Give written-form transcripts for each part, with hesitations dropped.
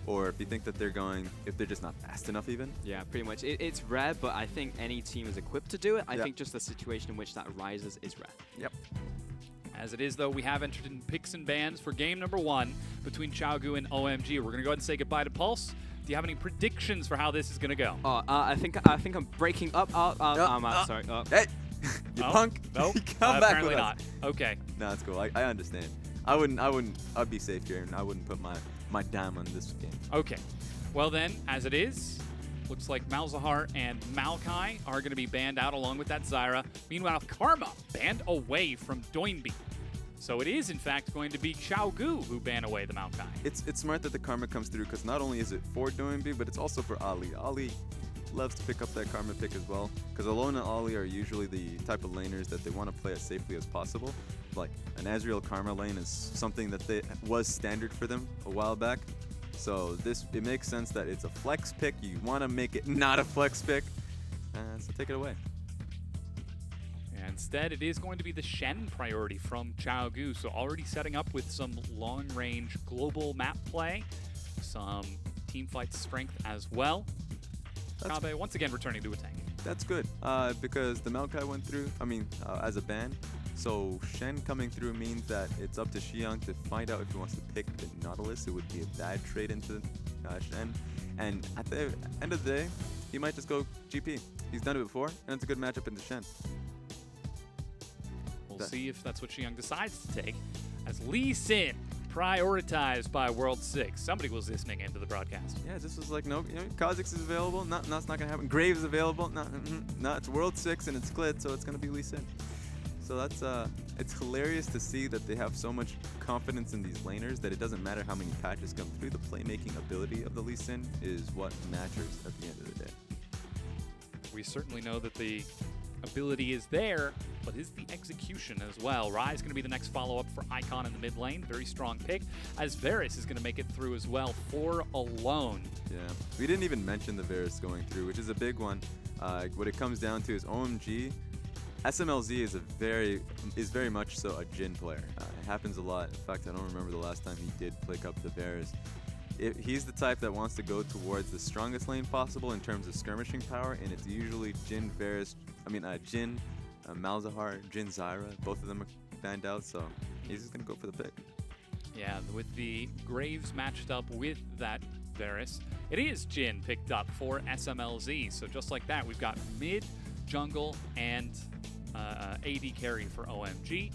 or if you think that if they're just not fast enough even. Yeah, pretty much. It's rare, but I think any team is equipped to do it. I Yeah. think just the situation in which that arises is rare. Yep. As it is, though, we have entered in picks and bans for game number 1 between Qiao and OMG. We're going to go ahead and say goodbye to Pulse. Do you have any predictions for how this is going to go? Oh, I think I'm breaking up. I'm out. Sorry. Hey, you Oh, punk! Nope. Come back apparently with not. us. Okay. No, it's cool. I understand. I'd be safe here, and I wouldn't put my dime on this game. Okay. Well then, as it is, looks like Malzahar and Maokai are going to be banned out along with that Zyra. Meanwhile, Karma banned away from Doinby. So it is, in fact, going to be Qiao who ban away the Maokai. It's smart that the Karma comes through, because not only is it for Doinby, but it's also for Ali. Ali loves to pick up that Karma pick as well, because Alone and Ali are usually the type of laners that they want to play as safely as possible. Like, an Azrael Karma lane is something that was standard for them a while back. So it makes sense that it's a flex pick. You want to make it not a flex pick, so take it away. And instead, it is going to be the Shen priority from Qiao. So already setting up with some long-range global map play, some teamfight strength as well. Kabe once again returning to a tank. That's good, because the Maokai went through, as a ban. So Shen coming through means that it's up to Qiao to find out if he wants to pick the Nautilus. It would be a bad trade into Shen. And at the end of the day, he might just go GP. He's done it before, and it's a good matchup into Shen. We'll see if that's what Qiao decides to take. As Lee Sin prioritized by World 6. Somebody was listening into the broadcast. Yeah, this was like, no, Kha'Zix is available. No, it's not going to happen. Graves is available. No, it's World 6 and it's Glid, so it's going to be Lee Sin. So that's it's hilarious to see that they have so much confidence in these laners that it doesn't matter how many patches come through. The playmaking ability of the Lee Sin is what matters at the end of the day. We certainly know that the ability is there, but is the execution as well. Rai is going to be the next follow-up for Icon in the mid lane. Very strong pick, as Varus is going to make it through as well for Alone. Yeah, we didn't even mention the Varus going through, which is a big one. What it comes down to is OMG. SMLZ is very much so a Jhin player. It happens a lot. In fact, I don't remember the last time he did pick up the Varus. He's the type that wants to go towards the strongest lane possible in terms of skirmishing power, and it's usually Jhin, Jhin, Malzahar, Jhin, Zyra. Both of them are banned out, so he's just going to go for the pick. Yeah, with the Graves matched up with that Varus, it is Jhin picked up for SMLZ. So just like that, we've got mid, jungle, and AD carry for OMG.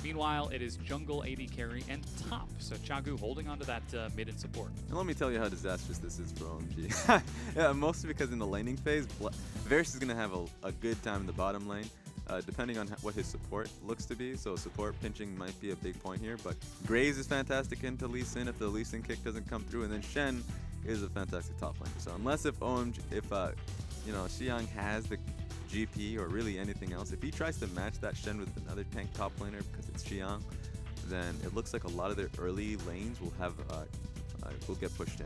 Meanwhile, it is jungle, AD carry, and top. So Qiao holding on to that mid and support. And let me tell you how disastrous this is for OMG. Yeah, mostly because in the laning phase, Varus is going to have a good time in the bottom lane, depending on what his support looks to be. So support pinching might be a big point here, but Graves is fantastic into Lee Sin if the Lee Sin kick doesn't come through, and then Shen is a fantastic top laner. So unless if Qiao has the GP or really anything else, if he tries to match that Shen with another tank top laner because it's Qiao, then it looks like a lot of their early lanes will get pushed in.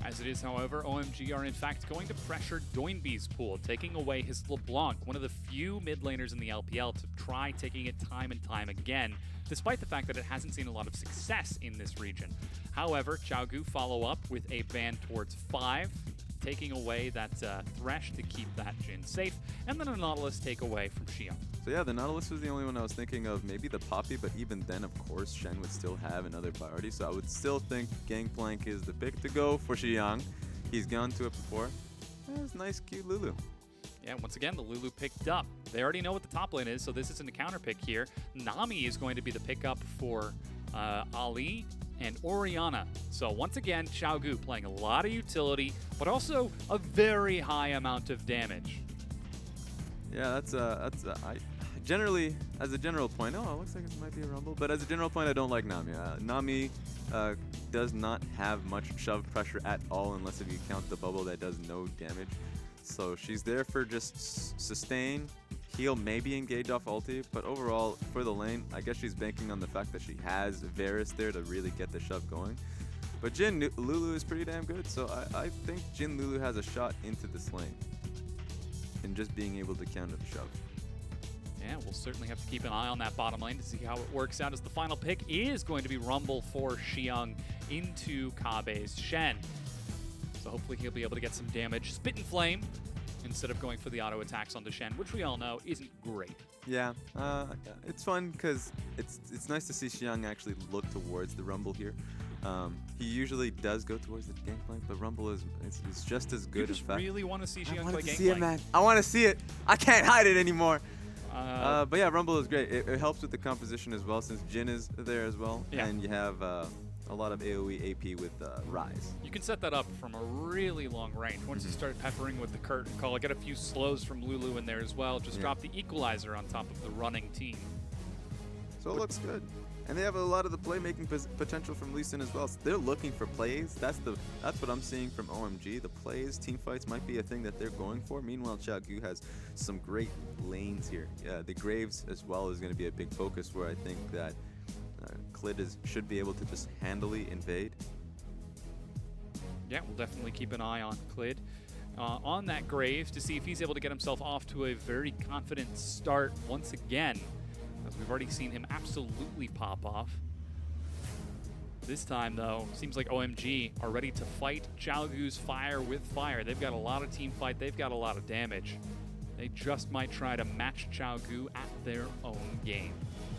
As it is, however, OMG are in fact going to pressure Doinby's pool, taking away his LeBlanc, one of the few mid laners in the LPL to try taking it time and time again, despite the fact that it hasn't seen a lot of success in this region. However, Qiao follow up with a ban towards 5, taking away that Thresh to keep that Jhin safe, and then a Nautilus take away from Qiao. So yeah, the Nautilus was the only one I was thinking of, maybe the Poppy, but even then, of course, Shen would still have another priority, so I would still think Gangplank is the pick to go for Qiao. He's gone to it before. That's nice, cute Lulu. Yeah, once again, the Lulu picked up. They already know what the top lane is, so this isn't a counter pick here. Nami is going to be the pickup for Ali and Orianna. So once again, Qiao playing a lot of utility, but also a very high amount of damage. Yeah, I generally, as a general point, it looks like it might be a rumble, but as a general point, I don't like Nami. Nami does not have much shove pressure at all, unless if you count the bubble that does no damage. So she's there for just sustain, heal, maybe engage off ulti, but overall, for the lane, I guess she's banking on the fact that she has Varus there to really get the shove going. But Jhin Lulu is pretty damn good, so I think Jhin Lulu has a shot into this lane and just being able to counter the shove. Yeah, we'll certainly have to keep an eye on that bottom lane to see how it works out, as the final pick is going to be Rumble for Qiao into Kabe's Shen. So hopefully he'll be able to get some damage. Spit and Flame instead of going for the auto attacks onto Shen, which we all know isn't great. Yeah, it's fun because it's nice to see Qiao actually look towards the Rumble here. He usually does go towards the Gangplank, but Rumble is just as good. You just really want to see Qiao play Gangplank. See it, man. I want to see it. I can't hide it anymore. But yeah, Rumble is great. It helps with the composition as well, since Jin is there as well, and you have a lot of AoE AP with Rise. You can set that up from a really long range. Once you start peppering with the curtain call, get a few slows from Lulu in there as well. Just drop the equalizer on top of the running team. So it looks good. And they have a lot of the playmaking potential from Lee Sin as well. So they're looking for plays. That's what I'm seeing from OMG. The plays, team fights might be a thing that they're going for. Meanwhile, Qiao has some great lanes here. The Graves as well is going to be a big focus, where I think that Clid should be able to just handily invade. Yeah, we'll definitely keep an eye on Clid. On that Graves to see if he's able to get himself off to a very confident start once again, as we've already seen him absolutely pop off. This time, though, seems like OMG are ready to fight Qiao's fire with fire. They've got a lot of team fight. They've got a lot of damage. They just might try to match Qiao at their own game.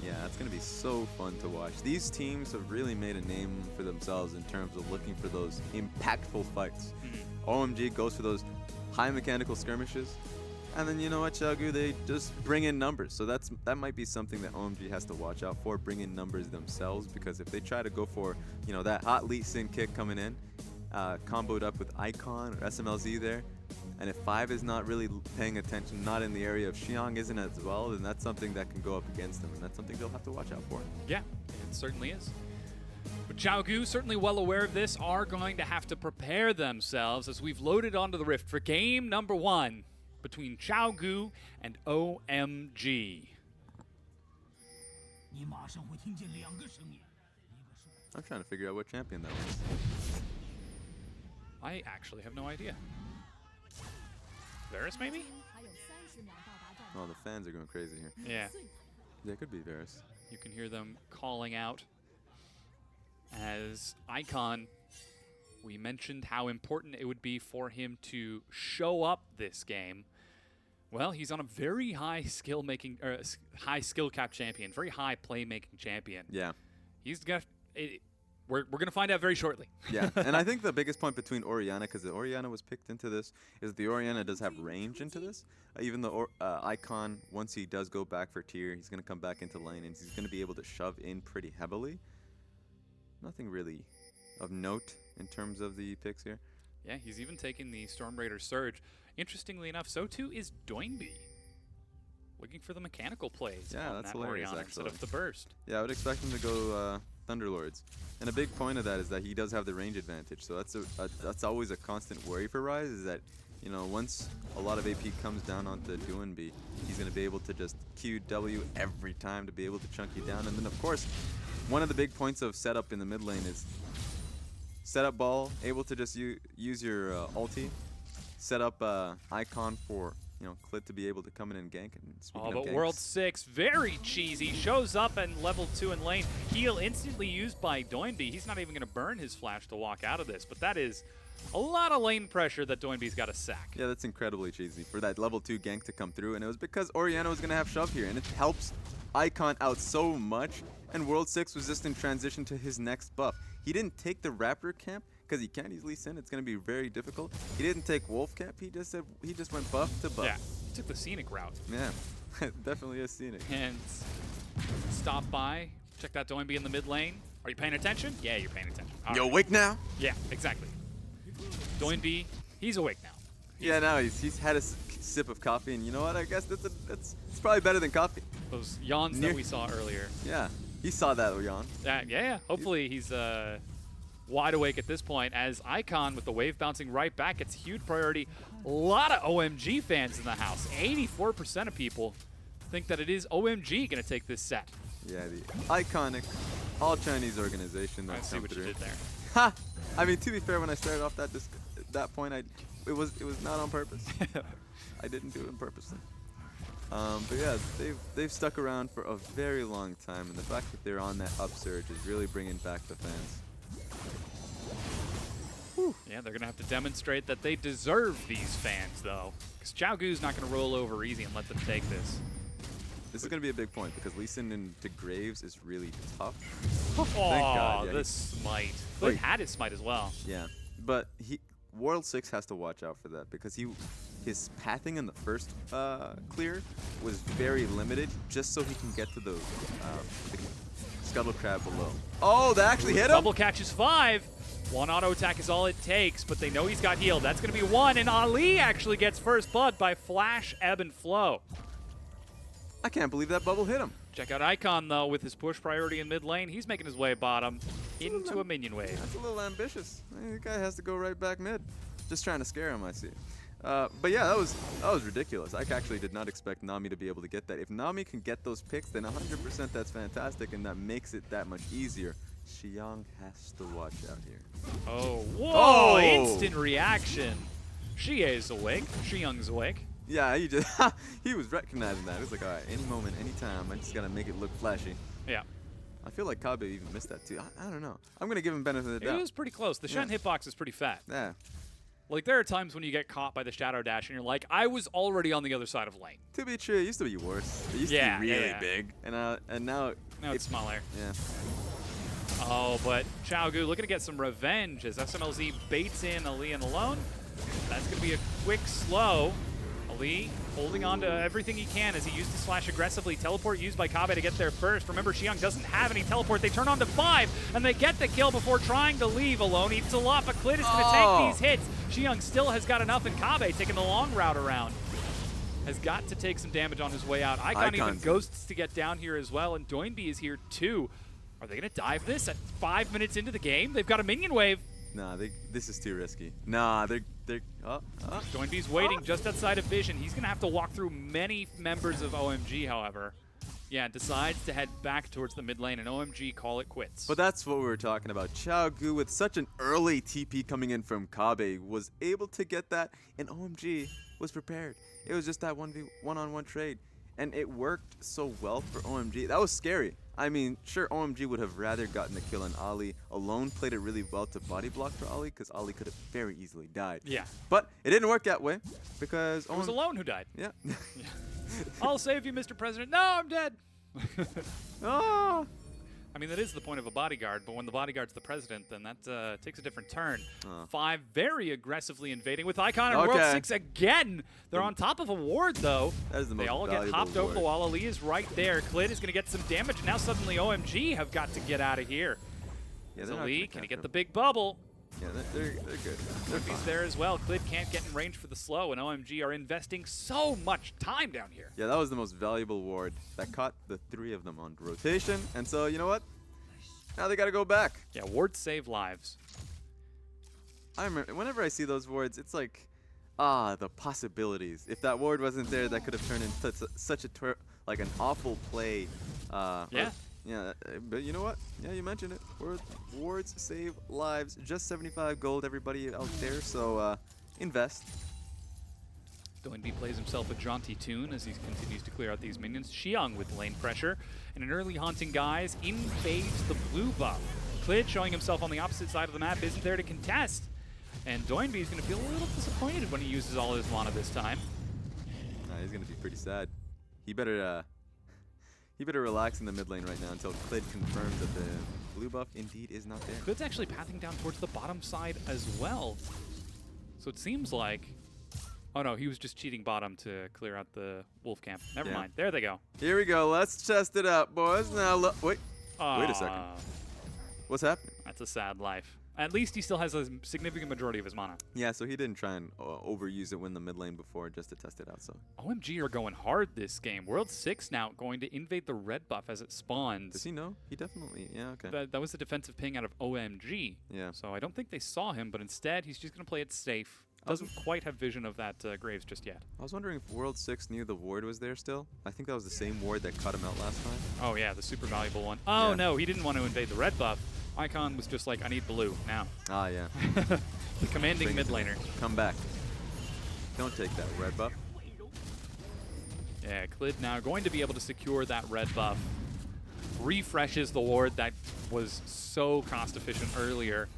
Yeah, it's going to be so fun to watch. These teams have really made a name for themselves in terms of looking for those impactful fights. OMG goes for those high mechanical skirmishes. And then, you know what, Qiao, they just bring in numbers. So that might be something that OMG has to watch out for, bring in numbers themselves. Because if they try to go for, you know, that hot Lee Sin kick coming in, comboed up with Icon or SMLZ there, and if 5 is not really paying attention, not in the area of Qiao isn't as well, then that's something that can go up against them. And that's something they'll have to watch out for. Yeah, it certainly is. But Qiao, certainly well aware of this, are going to have to prepare themselves as we've loaded onto the Rift for game number 1. Between Qiao and OMG. I'm trying to figure out what champion that was. I actually have no idea. Varus, maybe? Oh, the fans are going crazy here. Yeah. Yeah, it could be Varus. You can hear them calling out as Icon. We mentioned how important it would be for him to show up this game. Well, he's on a very high skill cap champion, very high playmaking champion. Yeah. He's got. We're gonna find out very shortly. Yeah, and I think the biggest point between Orianna, because the Orianna was picked into this, is the Orianna does have range into this. Even though Icon, once he does go back for tier, he's gonna come back into lane and he's gonna be able to shove in pretty heavily. Nothing really of note in terms of the picks here. Yeah, he's even taken the Storm Raider Surge. Interestingly enough, so too is Doinby. Looking for the mechanical plays on that's that hilarious, Orianna actually. instead of the burst. Yeah, I would expect him to go Thunderlords. And a big point of that is that he does have the range advantage. So that's always a constant worry for Rise, is that, you know, once a lot of AP comes down onto Doinby, he's going to be able to just QW every time to be able to chunk you down. And then, of course, one of the big points of setup in the mid lane is setup ball, able to just use your ulti, set up Icon for, you know, Clid to be able to come in and gank. And but World 6, very cheesy, shows up and level 2 in lane. Heal instantly used by Doinby. He's not even going to burn his flash to walk out of this, but that is a lot of lane pressure that Doinby's got to sack. Yeah, that's incredibly cheesy for that level 2 gank to come through, and it was because Orianna was going to have shove here, and it helps Icon out so much, and World 6 was just in transition to his next buff. He didn't take the Raptor camp, because he can't easily sin. It's going to be very difficult. He didn't take Wolf Cap. He just went buff to buff. Yeah, he took the scenic route. Yeah, definitely a scenic. And stop by. Check that Doinby in the mid lane. Are you paying attention? Yeah, you're paying attention. You awake now? Yeah, exactly. Doinby, he's awake now. Yeah, now he's had a sip of coffee, and you know what? I guess it's probably better than coffee. Those yawns that we saw earlier. Yeah, he saw that yawn. Yeah. Hopefully he's wide awake at this point, as Icon with the wave bouncing right back. It's huge priority. A lot of OMG fans in the house. 84% of people think that it is OMG going to take this set. Yeah, the iconic all-Chinese organization. I see what you did there. Ha! I mean, to be fair, when I started off that point, it was not on purpose. I didn't do it on purpose. But yeah, they've stuck around for a very long time, and the fact that they're on that upsurge is really bringing back the fans. Yeah, they're going to have to demonstrate that they deserve these fans, though. Because Qiao Gu's not going to roll over easy and let them take this. This is going to be a big point because Lee Sin into Graves is really tough. Oh, Thank God. Yeah, the smite. But he had his smite as well. Yeah, but World 6 has to watch out for that because his pathing in the first clear was very limited just so he can get to the Scuttle Crab below. Oh, that actually hit him? Double catches 5. One auto attack is all it takes, but they know he's got healed. That's going to be 1, and Ali actually gets first blood by Flash, Ebb, and Flow. I can't believe that bubble hit him. Check out Icon, though, with his push priority in mid lane. He's making his way bottom into a minion wave. That's a little ambitious. The guy has to go right back mid. Just trying to scare him, I see. But yeah, that was ridiculous. I actually did not expect Nami to be able to get that. If Nami can get those picks, then 100% that's fantastic, and that makes it that much easier. Qiao has to watch out here. Oh, whoa! Oh! Instant reaction. Xie's awake. Qiao's awake. Yeah, he was recognizing that. It was like, all right, any moment, any time, I just gotta make it look flashy. Yeah. I feel like Kabe even missed that too. I don't know. I'm gonna give him benefit of the doubt. It was pretty close. The Shen hitbox is pretty fat. Yeah. Like, there are times when you get caught by the Shadow Dash and you're like, I was already on the other side of lane. To be true, it used to be worse. It used to be really big, and now it's smaller. Yeah. Oh, but Qiao Gu looking to get some revenge as SMLZ baits in Ali and alone. That's going to be a quick slow. Ali holding on to everything he can as he used to slash aggressively. Teleport used by Kabe to get there first. Remember, Qiao doesn't have any teleport. They turn on to 5, and they get the kill before trying to leave alone. Eats a lot, but Clit is going to take these hits. Qiao still has got enough, and Kabe taking the long route around. Has got to take some damage on his way out. Icon even ghosts to get down here as well, and Doinby is here too. Are they going to dive this at 5 minutes into the game? They've got a minion wave. Nah, this is too risky. Nah, they're Doinby's waiting just outside of vision. He's going to have to walk through many members of OMG, however. Yeah, decides to head back towards the mid lane, and OMG call it quits. But that's what we were talking about. Qiao Gu, with such an early TP coming in from Kabe, was able to get that, and OMG was prepared. It was just that one-on-one trade, and it worked so well for OMG. That was scary. I mean, sure, OMG would have rather gotten the kill on Ali. Alone played it really well to body block for Ali, because Ali could have very easily died. Yeah. But it didn't work that way, because it was Alone who died. Yeah. I'll save you, Mr. President. No, I'm dead. Oh. I mean, that is the point of a bodyguard, but when the bodyguard's the president, then that takes a different turn. 5 very aggressively invading with Icon and World 6 again. They're on top of a ward, though. That is the most They all get hopped over the wall. Ali is right there. Clit is going to get some damage. Now suddenly OMG have got to get out of here. Yeah, Ali, can he get the big bubble? Yeah, they're good. He's there as well. Clit can't get in range for the slow, and OMG are investing so much time down here. Yeah, that was the most valuable ward. That caught the 3 of them on rotation, and so, you know what? Now they got to go back. Yeah, wards save lives. I remember, whenever I see those wards, it's like, the possibilities. If that ward wasn't there, that could have turned into such a an awful play. Yeah. Yeah, but you know what? Yeah, you mentioned it. Wards save lives. Just 75 gold, everybody out there. So invest. Doinby plays himself a jaunty tune as he continues to clear out these minions. Qiao with lane pressure and an early haunting guys invades the blue buff. Clit showing himself on the opposite side of the map isn't there to contest. And Doinby is going to feel a little disappointed when he uses all his mana this time. He's going to be pretty sad. He better relax in the mid lane right now until Clit confirms that the blue buff indeed is not there. Clit's actually pathing down towards the bottom side as well. So it seems like... Oh no, he was just cheating bottom to clear out the wolf camp. Never mind. There they go. Here we go. Let's test it out, boys. Now look. Wait a second. What's happening? That's a sad life. At least he still has a significant majority of his mana. Yeah, so he didn't try and overuse it in the mid lane before just to test it out. So OMG are going hard this game. World 6 now going to invade the red buff as it spawns. Does he know? He definitely. Yeah, okay. That was the defensive ping out of OMG. Yeah. So I don't think they saw him, but instead he's just going to play it safe. Doesn't quite have vision of that Graves just yet. I was wondering if World 6 knew the ward was there still. I think that was the same ward that cut him out last time. Oh yeah, the super valuable one. Oh yeah. No, he didn't want to invade the red buff. Icon was just like, I need blue now. Ah, yeah. The commanding mid laner. Come back. Don't take that red buff. Yeah, Clit now going to be able to secure that red buff. Refreshes the ward that was so cost efficient earlier.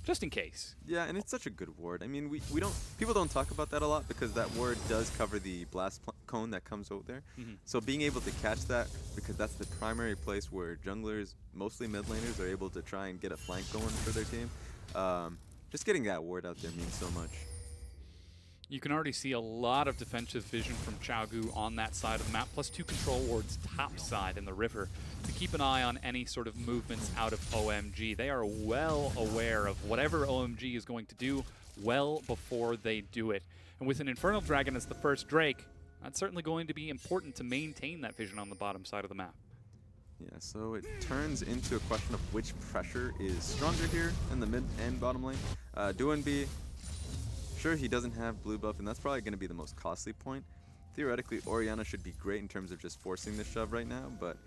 just in case. Yeah, and it's such a good ward. I mean, we don't people don't talk about that a lot because that ward does cover the blast cone that comes over there. So being able to catch that, because that's the primary place where junglers, mostly mid laners, are able to try and get a flank going for their team. Just getting that ward out there means so much. You can already see a lot of defensive vision from Qiao on that side of the map, plus 2 control wards top side in the river to keep an eye on any sort of movements out of OMG. They are well aware of whatever OMG is going to do well before they do it. And with an Infernal Dragon as the first Drake, that's certainly going to be important to maintain that vision on the bottom side of the map. Yeah, so it turns into a question of which pressure is stronger here in the mid and bottom lane. Duanbi, sure, he doesn't have blue buff, and that's probably going to be the most costly point. Theoretically, Orianna should be great in terms of just forcing the shove right now, but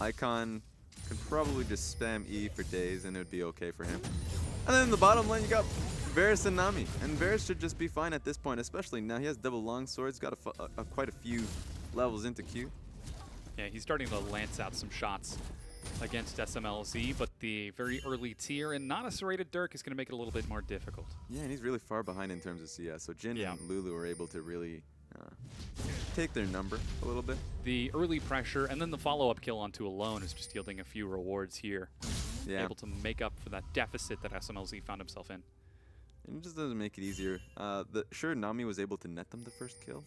Icon could probably just spam E for days, and it would be okay for him. And then in the bottom lane, you got Varus and Nami, and Varus should just be fine at this point, especially now he has double long swords, got quite a few levels into Q. Yeah, he's starting to lance out some shots against SMLZ, but the very early tier and not a serrated Dirk is going to make it a little bit more difficult. Yeah, and he's really far behind in terms of CS, so Jin and Lulu are able to really take their number a little bit. The early pressure and then the follow-up kill onto Alone is just yielding a few rewards here. Yeah. Able to make up for that deficit that SMLZ found himself in. And it just doesn't make it easier. Sure, Nami was able to net them the first kill,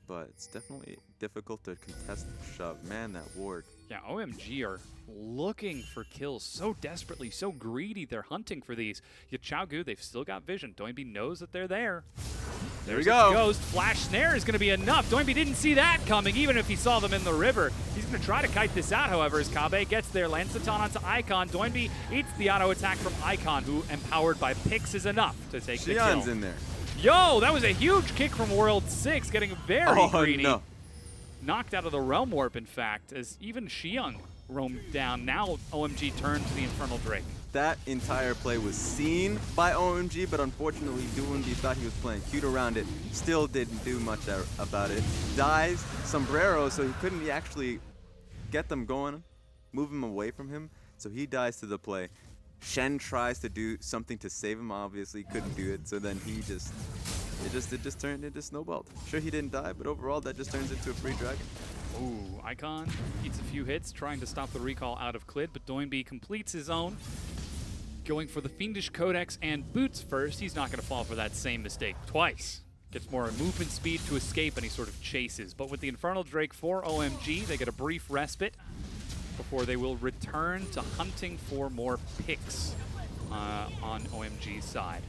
but it's definitely difficult to contest the shove. Man, that ward. Yeah, OMG are looking for kills so desperately, so greedy. They're hunting for these. Yet Qiao, they've still got vision. Doinbi knows that they're there. There we go. Ghost Flash Snare is going to be enough. Doinbi didn't see that coming, even if he saw them in the river. He's going to try to kite this out, however, as Kabe gets there. Lands the taunt onto Icon. Doinbi eats the auto attack from Icon, who, empowered by Pix, is enough to take the kill. Xian's in there. Yo, that was a huge kick from World 6, getting very greedy. No. Knocked out of the Realm Warp, in fact, as even Xiang roamed down. Now OMG turned to the Infernal Drake. That entire play was seen by OMG, but unfortunately Duanbi thought he was playing cute around it. Still didn't do much about it. Dies Sombrero, so he couldn't actually get them going, move him away from him, so he dies to the play. Shen tries to do something to save him, obviously couldn't do it, so then he it just turned into snowballed. Sure, he didn't die, but overall that just turns into a free dragon. Ooh, Icon eats a few hits, trying to stop the recall out of Clid, but Doinbi completes his own. Going for the Fiendish Codex and boots first. He's not going to fall for that same mistake twice. Gets more movement speed to escape, and he sort of chases. But with the Infernal Drake for OMG, they get a brief respite before they will return to hunting for more picks on OMG's side.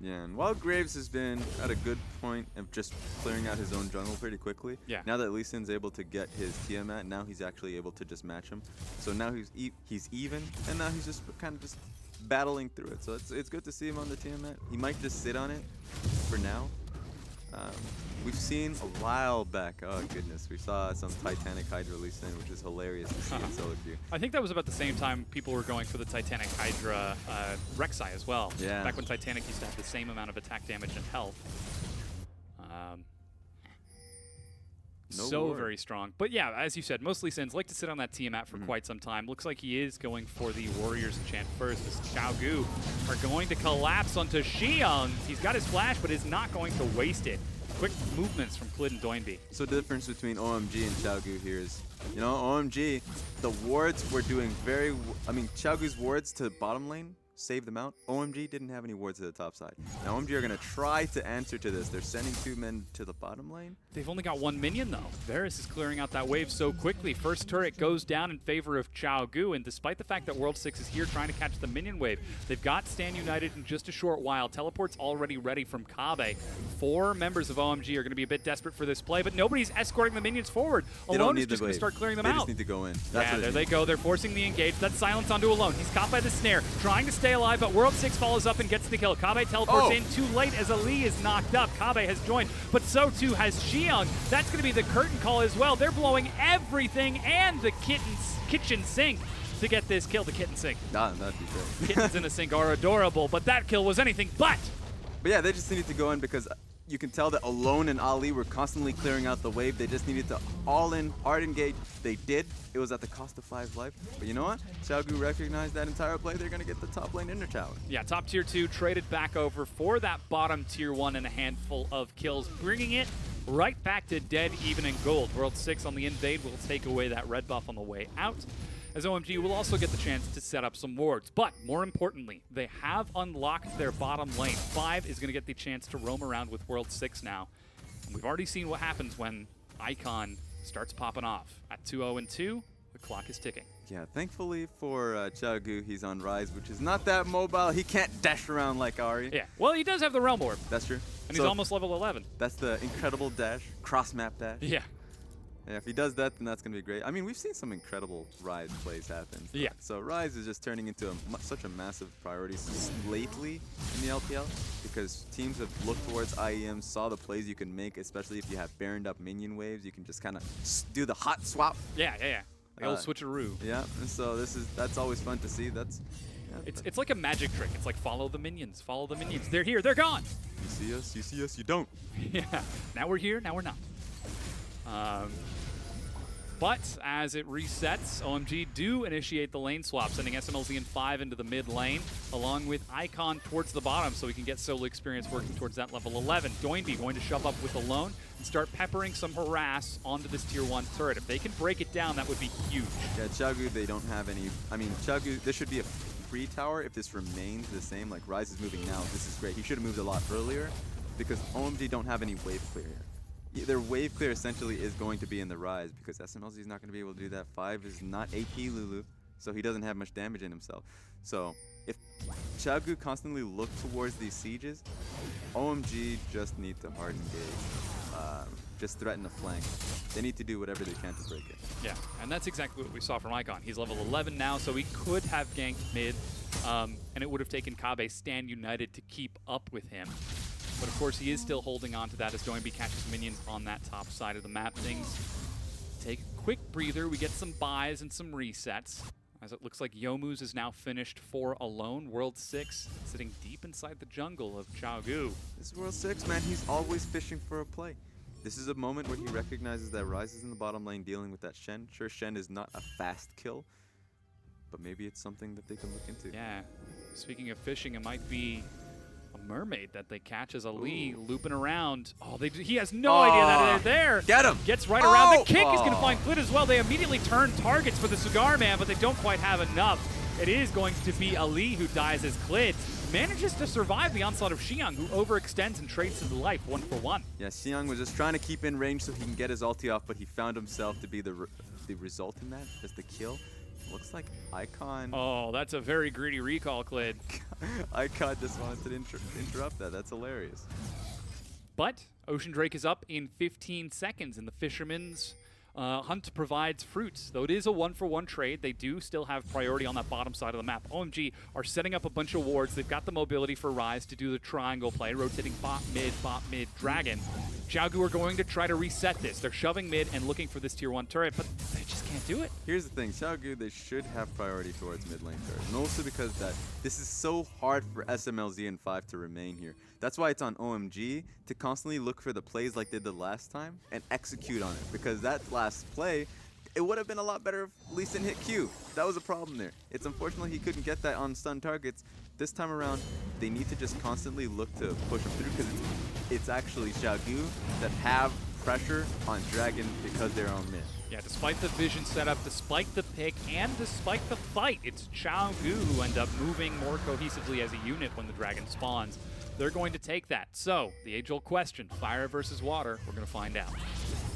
Yeah, and while Graves has been at a good point of just clearing out his own jungle pretty quickly, now that Lee Sin's able to get his Tiamat, now he's actually able to just match him. So now he's even, and now he's just kind of just battling through it. So it's good to see him on the Tiamat. He might just sit on it for now. We've seen a while back, oh goodness, we saw some Titanic Hydra Lee Sin, which is hilarious to see in solo queue. I think that was about the same time people were going for the Titanic Hydra Rek'Sai as well. Yeah. Back when Titanic used to have the same amount of attack damage and health. Very strong. But yeah, as you said, most Lee Sins like to sit on that Tiamat for quite some time. Looks like he is going for the Warriors enchant first, as Qiao are going to collapse onto Xiang. He's got his flash, but is not going to waste it. Quick movements from Clid and Doinbi. So the difference between OMG and Qiao here is, you know, OMG, the wards were doing Qiao's wards to bottom lane saved them out. OMG didn't have any wards to the top side. Now OMG are going to try to answer to this. They're sending 2 men to the bottom lane. They've only got 1 minion, though. Varus is clearing out that wave so quickly. First turret goes down in favor of Qiao, and despite the fact that World 6 is here trying to catch the minion wave, they've got Stand United in just a short while. Teleport's already ready from Kabe. 4 members of OMG are going to be a bit desperate for this play, but nobody's escorting the minions forward. Alone is just going to start clearing them out. They just need to go in. Yeah, there they go. They're forcing the engage. That's silence onto Alone. He's caught by the snare, trying to stay alive, but World 6 follows up and gets the kill. Kabe teleports in too late as Ali is knocked up. Kabe has joined, but so too has Xiang. That's going to be the curtain call as well. They're blowing everything and the kitchen sink to get this kill. The kitten sink. Nah, that'd be great. Kittens in a sink are adorable, but that kill was anything but. But yeah, they just need to go in because you can tell that Alone and Ali were constantly clearing out the wave. They just needed to all in, hard engage. They did. It was at the cost of 5 life. But you know what? Qiao recognized that entire play. They're going to get the top lane inner tower. Yeah, top tier 2 traded back over for that bottom tier 1 and a handful of kills, bringing it right back to dead, even in gold. World 6 on the invade will take away that red buff on the way out, as OMG will also get the chance to set up some wards. But more importantly, they have unlocked their bottom lane. 5 is going to get the chance to roam around with World 6 now. And we've already seen what happens when Icon starts popping off. At 2-0-2, the clock is ticking. Yeah, thankfully for Qiao, he's on Rise, which is not that mobile. He can't dash around like Ari. Yeah, well, he does have the Realm Orb. That's true. And he's almost level 11. That's the incredible dash, cross-map dash. Yeah. Yeah, if he does that, then that's going to be great. I mean, we've seen some incredible Rise plays happen. Yeah. So Rise is just turning into such a massive priority lately in the LPL because teams have looked towards IEM, saw the plays you can make, especially if you have baroned up minion waves. You can just kind of do the hot swap. Yeah. The old switcheroo. Yeah, and so that's always fun to see. It's like a magic trick. It's like follow the minions, follow the minions. They're here, they're gone. You see us, you don't. Yeah, now we're here, now we're not. But as it resets, OMG do initiate the lane swap, sending SMLZ and 5 into the mid lane, along with Icon towards the bottom, so we can get solo experience working towards that level 11. Doinby going to shove up with Alone and start peppering some harass onto this tier 1 turret. If they can break it down, that would be huge. Yeah, Qiao, they don't have any. I mean, Qiao, this should be a free tower if this remains the same. Like Rise is moving now. This is great. He should have moved a lot earlier because OMG don't have any wave clear here. Their wave clear essentially is going to be in the Rise because SMLZ is not going to be able to do that. 5 is not AP Lulu, so he doesn't have much damage in himself. So if Qiao constantly look towards these sieges, OMG just need to hard engage, just threaten the flank. They need to do whatever they can to break it. Yeah, and that's exactly what we saw from Icon. He's level 11 now, so he could have ganked mid, and it would have taken Kabe Stand United to keep up with him. But of course, he is still holding on to that as Doinby catches minions on that top side of the map. Things take a quick breather. We get some buys and some resets, as it looks like Yomu's is now finished for Alone. World 6 sitting deep inside the jungle of Qiao. This is World 6, man. He's always fishing for a play. This is a moment where he recognizes that Rise is in the bottom lane dealing with that Shen. Sure, Shen is not a fast kill, but maybe it's something that they can look into. Yeah. Speaking of fishing, it might be mermaid that they catch as Ali looping around. Oh, he has no idea that they're there. Get him! Gets right around. The kick is going to find Clit as well. They immediately turn targets for the Cigar Man, but they don't quite have enough. It is going to be Ali who dies as Clit manages to survive the onslaught of Xiang, who overextends and trades his life 1-for-1. Yeah, Xiang was just trying to keep in range so he can get his ulti off, but he found himself to be the result in that, just the kill. Looks like Icon. Oh, that's a very greedy recall, Clit. Icon just wanted to interrupt that. That's hilarious. But Ocean Drake is up in 15 seconds, and the Fisherman's hunt provides fruits. Though it is a 1-for-1 trade, they do still have priority on that bottom side of the map. OMG are setting up a bunch of wards. They've got the mobility for Rise to do the triangle play, rotating bot, mid, dragon. Qiao are going to try to reset this. They're shoving mid and looking for this tier 1 turret, but they just can't do it. Here's the thing, Qiao, they should have priority towards mid lane turret, and also because this is so hard for SMLZ and 5 to remain here. That's why it's on OMG to constantly look for the plays like they did last time and execute on it, because that last play, it would have been a lot better if Lee Sin hit Q. That was a problem there. It's unfortunately he couldn't get that on stun targets. This time around, they need to just constantly look to push him through, because it's actually Qiao that have pressure on Dragon because they're on mid. Yeah, despite the vision setup, despite the pick, and despite the fight, it's Qiao who end up moving more cohesively as a unit when the Dragon spawns. They're going to take that. So, the age-old question, fire versus water, we're going to find out.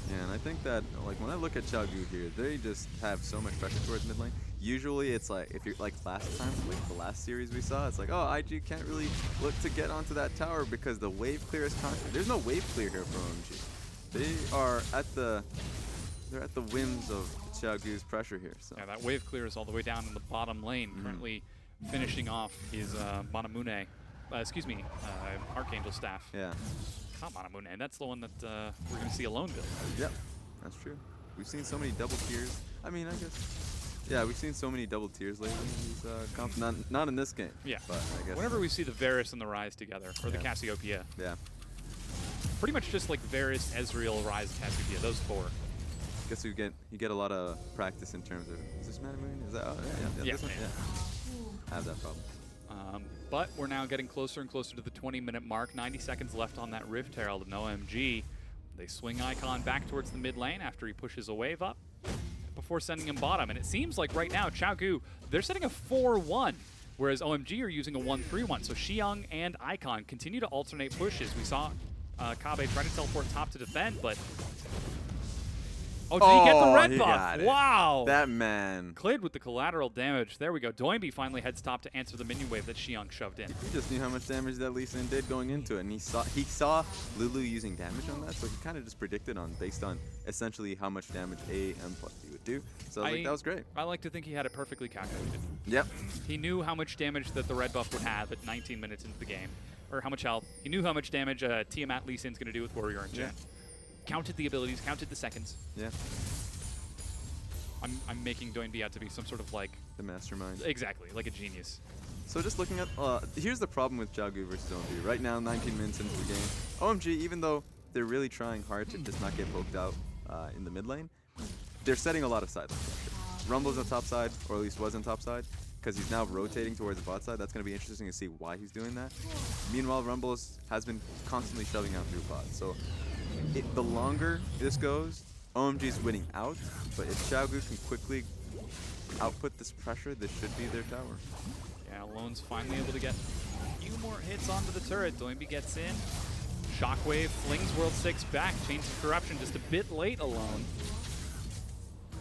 Yeah, and I think that, like, when I look at Qiao here, they just have so much pressure towards mid lane. Usually it's like, if you're like last time, like the last series we saw, it's like, oh, IG can't really look to get onto that tower because the wave clear is constant. There's no wave clear here for OMG. They are they're at the whims of Qiao pressure here. So. Yeah, that wave clear is all the way down in the bottom lane, currently finishing off his Manamune. Archangel staff. Yeah. Not Manamune, that's the one that we're going to see Alone build. Yep, that's true. We've seen so many double tiers. I mean, I guess, yeah, we've seen so many double tiers lately in these comps. Not in this game. Yeah. But I guess. Whenever we see the Varus and the Rise together, or the Cassiopeia. Yeah. pretty much just like Varus, Ezreal, Ryze, Cassiopeia, those 4. Guess you get a lot of practice in terms of, is this Mana Moon? Is that, oh, yeah, Yeah, this one? yeah. I have that problem. But we're now getting closer and closer to the 20-minute mark. 90 seconds left on that Rift Herald, and OMG, they swing Icon back towards the mid lane after he pushes a wave up before sending him bottom. And it seems like right now, Qiao, they're setting a 4-1, whereas OMG are using a 1-3-1. So Qiao and Icon continue to alternate pushes. We saw Kabe try to teleport top to defend, but... Oh, did he get the red buff? Wow! That man. Clid with the collateral damage. There we go. Doinby finally heads top to answer the minion wave that Qiao shoved in. He just knew how much damage that Lee Sin did going into it, and he saw Lulu using damage on that, so he kind of just predicted based on essentially how much damage AM plus B would do. So I was like, that was great. I like to think he had it perfectly calculated. Yep. He knew how much damage that the red buff would have at 19 minutes into the game, or how much health. He knew how much damage Tiamat Lee Sin's going to do with Warrior and Jhin. Yeah. Counted the abilities, counted the seconds. Yeah. I'm making Doinby out to be some sort of like... The mastermind. Exactly, like a genius. So just looking at, here's the problem with Qiao versus OMG. Right now, 19 minutes into the game, OMG, even though they're really trying hard to just not get poked out in the mid lane, they're setting a lot of side lane pressure. Rumble's on top side, or at least was on top side, because he's now rotating towards the bot side. That's going to be interesting to see why he's doing that. Meanwhile, Rumble has been constantly shoving out through bot. So the longer this goes, OMG's winning out, but if Qiao can quickly output this pressure, this should be their tower. Yeah, Alone's finally able to get a few more hits onto the turret. Doinby gets in. Shockwave flings World 6 back. Chains of Corruption just a bit late, Alone.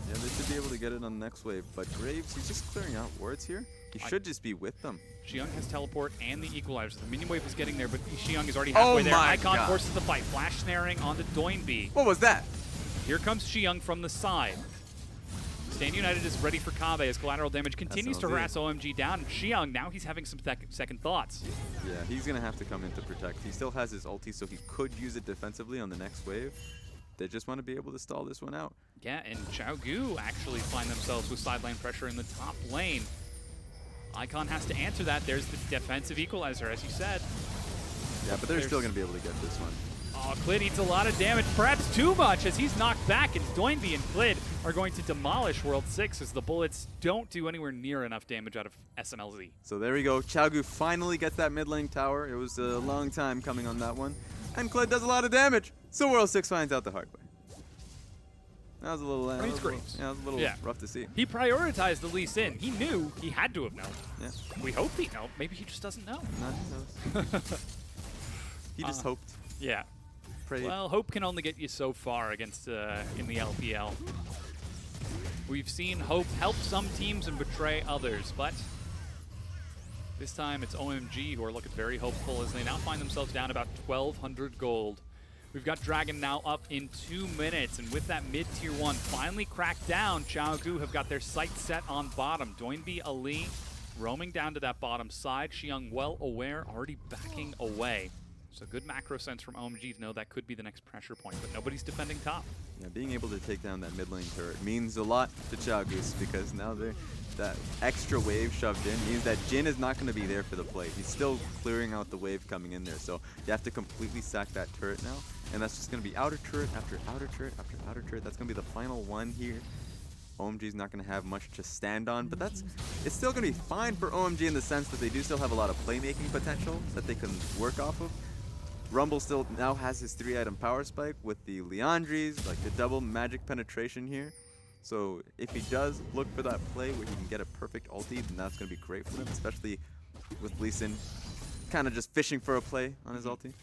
Yeah, they should be able to get it on the next wave, but Graves, he's just clearing out wards here. He should just be with them. Qiao has teleport and the equalizer. The minion wave is getting there, but Qiao is already halfway there. Icon forces the fight. Flash snaring onto Doinby. What was that? Here comes Qiao from the side. Stand United is ready for Kabe as collateral damage continues to harass OMG down. And Qiao, now he's having some second thoughts. Yeah, he's going to have to come in to protect. He still has his ulti, so he could use it defensively on the next wave. They just want to be able to stall this one out. Yeah, and Qiao actually find themselves with sideline pressure in the top lane. Icon has to answer that. There's the defensive equalizer, as you said. Yeah, but they're still going to be able to get this one. Oh, Clid eats a lot of damage, perhaps too much, as he's knocked back, and Doinby and Clid are going to demolish World 6 as the bullets don't do anywhere near enough damage out of SMLZ. So there we go. Qiao finally gets that mid lane tower. It was a long time coming on that one. And Clid does a lot of damage, so World 6 finds out the hard way. That was a little, that was a little rough to see. He prioritized the Lee Sin. He knew he had to have known. Yeah. We hope he knows. Maybe he just doesn't know. No, he knows. He just hoped. Yeah. Prayed. Well, hope can only get you so far against in the LPL. We've seen hope help some teams and betray others, but this time it's OMG who are looking very hopeful as they now find themselves down about 1,200 gold. We've got Dragon now up in 2 minutes, and with that mid-tier 1 finally cracked down, Qiao have got their sights set on bottom. Doinby, Ali roaming down to that bottom side. Qiao well aware, already backing away. So good macro sense from OMG to know that could be the next pressure point, but nobody's defending top. Yeah, being able to take down that mid lane turret means a lot to Qiao because now that extra wave shoved in means that Jhin is not going to be there for the play. He's still clearing out the wave coming in there, so you have to completely sack that turret now, and that's just going to be outer turret after outer turret after outer turret. That's going to be the final one here. OMG's not going to have much to stand on, but it's still going to be fine for OMG in the sense that they do still have a lot of playmaking potential that they can work off of. Rumble still now has his 3-item power spike with the Liandry's, like the double magic penetration here. So if he does look for that play where he can get a perfect ulti, then that's going to be great for him, especially with Lee Sin kind of just fishing for a play on his ulti.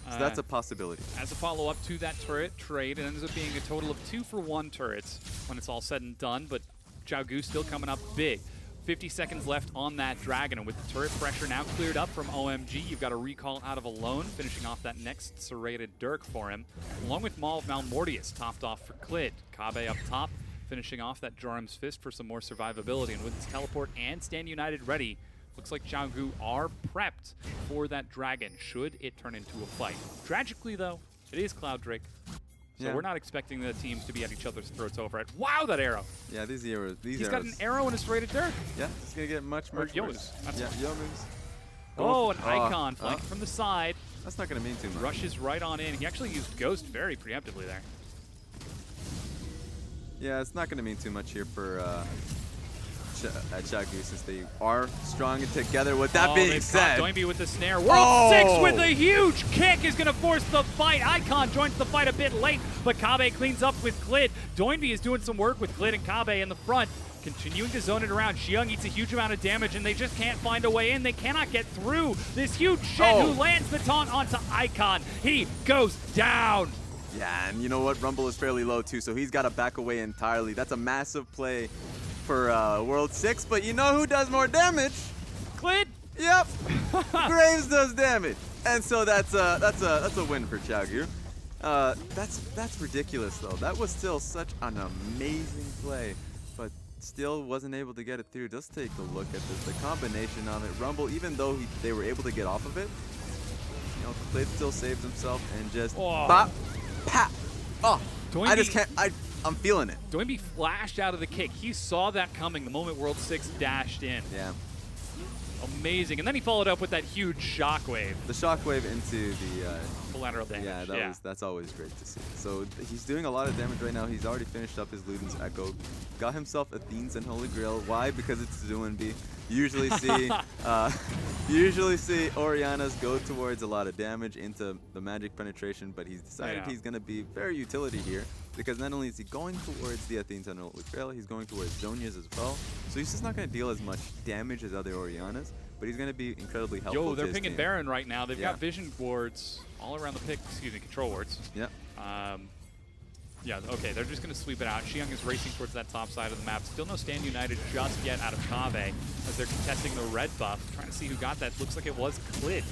So that's a possibility. As a follow-up to that turret trade, it ends up being a total of 2-for-1 turrets when it's all said and done, but Qiao still coming up big. 50 seconds left on that Dragon, and with the turret pressure now cleared up from OMG, you've got a recall out of Alone, finishing off that next serrated Dirk for him, along with Maul of Malmortius topped off for Clid. Kabe up top, finishing off that Joram's Fist for some more survivability, and with his teleport and Stand United ready, looks like Qiao are prepped for that Dragon, should it turn into a fight. Tragically, though, it is Cloud Drake. So we're not expecting the teams to be at each other's throats over it. Wow, that arrow! Yeah, these arrows. He's got an arrow and a serrated Dirk. Yeah, it's going to get much worse. Yomu's. Yeah, Yomu's. Oh, an Icon flanked from the side. That's not going to mean too much. Rushes right on in. He actually used Ghost very preemptively there. Yeah, it's not going to mean too much here for Qiao since they are strong together. With that being said, Doinby with the snare. World 6 with a huge kick is going to force the fight. Icon joins the fight a bit late, but Kabe cleans up with Glid. Doinby is doing some work with Glid and Kabe in the front, continuing to zone it around. Qiao eats a huge amount of damage, and they just can't find a way in. They cannot get through this huge Shen who lands the taunt onto Icon. He goes down. Yeah, and you know what? Rumble is fairly low too, so he's got to back away entirely. That's a massive play for World 6, but you know who does more damage? Glid. Yep, Graves does damage, and so that's a win for Qiao. That's ridiculous though. That was still such an amazing play, but still wasn't able to get it through. Let's take a look at this. The combination on it. Rumble, even though they were able to get off of it, you know, Clid still saves himself and just bop, pap. Oh, Doinby, I just can't. I'm feeling it. Doinby flashed out of the kick. He saw that coming the moment World 6 dashed in. Yeah. Amazing. And then he followed up with that huge shockwave. The shockwave into the collateral damage. Yeah, that's always great to see. So he's doing a lot of damage right now. He's already finished up his Luden's Echo. Got himself Athene's and Holy Grail. Why? Because it's Doinby. Usually see Oriana's go towards a lot of damage into the magic penetration, but he's decided he's going to be very utility here, because not only is he going towards the Athene's and Holy Grail, he's going towards Zonya's as well. So he's just not going to deal as much damage as other Orianas, but he's going to be incredibly helpful. Yo, they're to his pinging team. Baron right now. They've got vision wards all around the pick. Excuse me, control wards. Yep. Yeah, okay, they're just going to sweep it out. Qiao is racing towards that top side of the map. Still no Stand United just yet out of Kave as they're contesting the red buff. Trying to see who got that. Looks like it was Clid.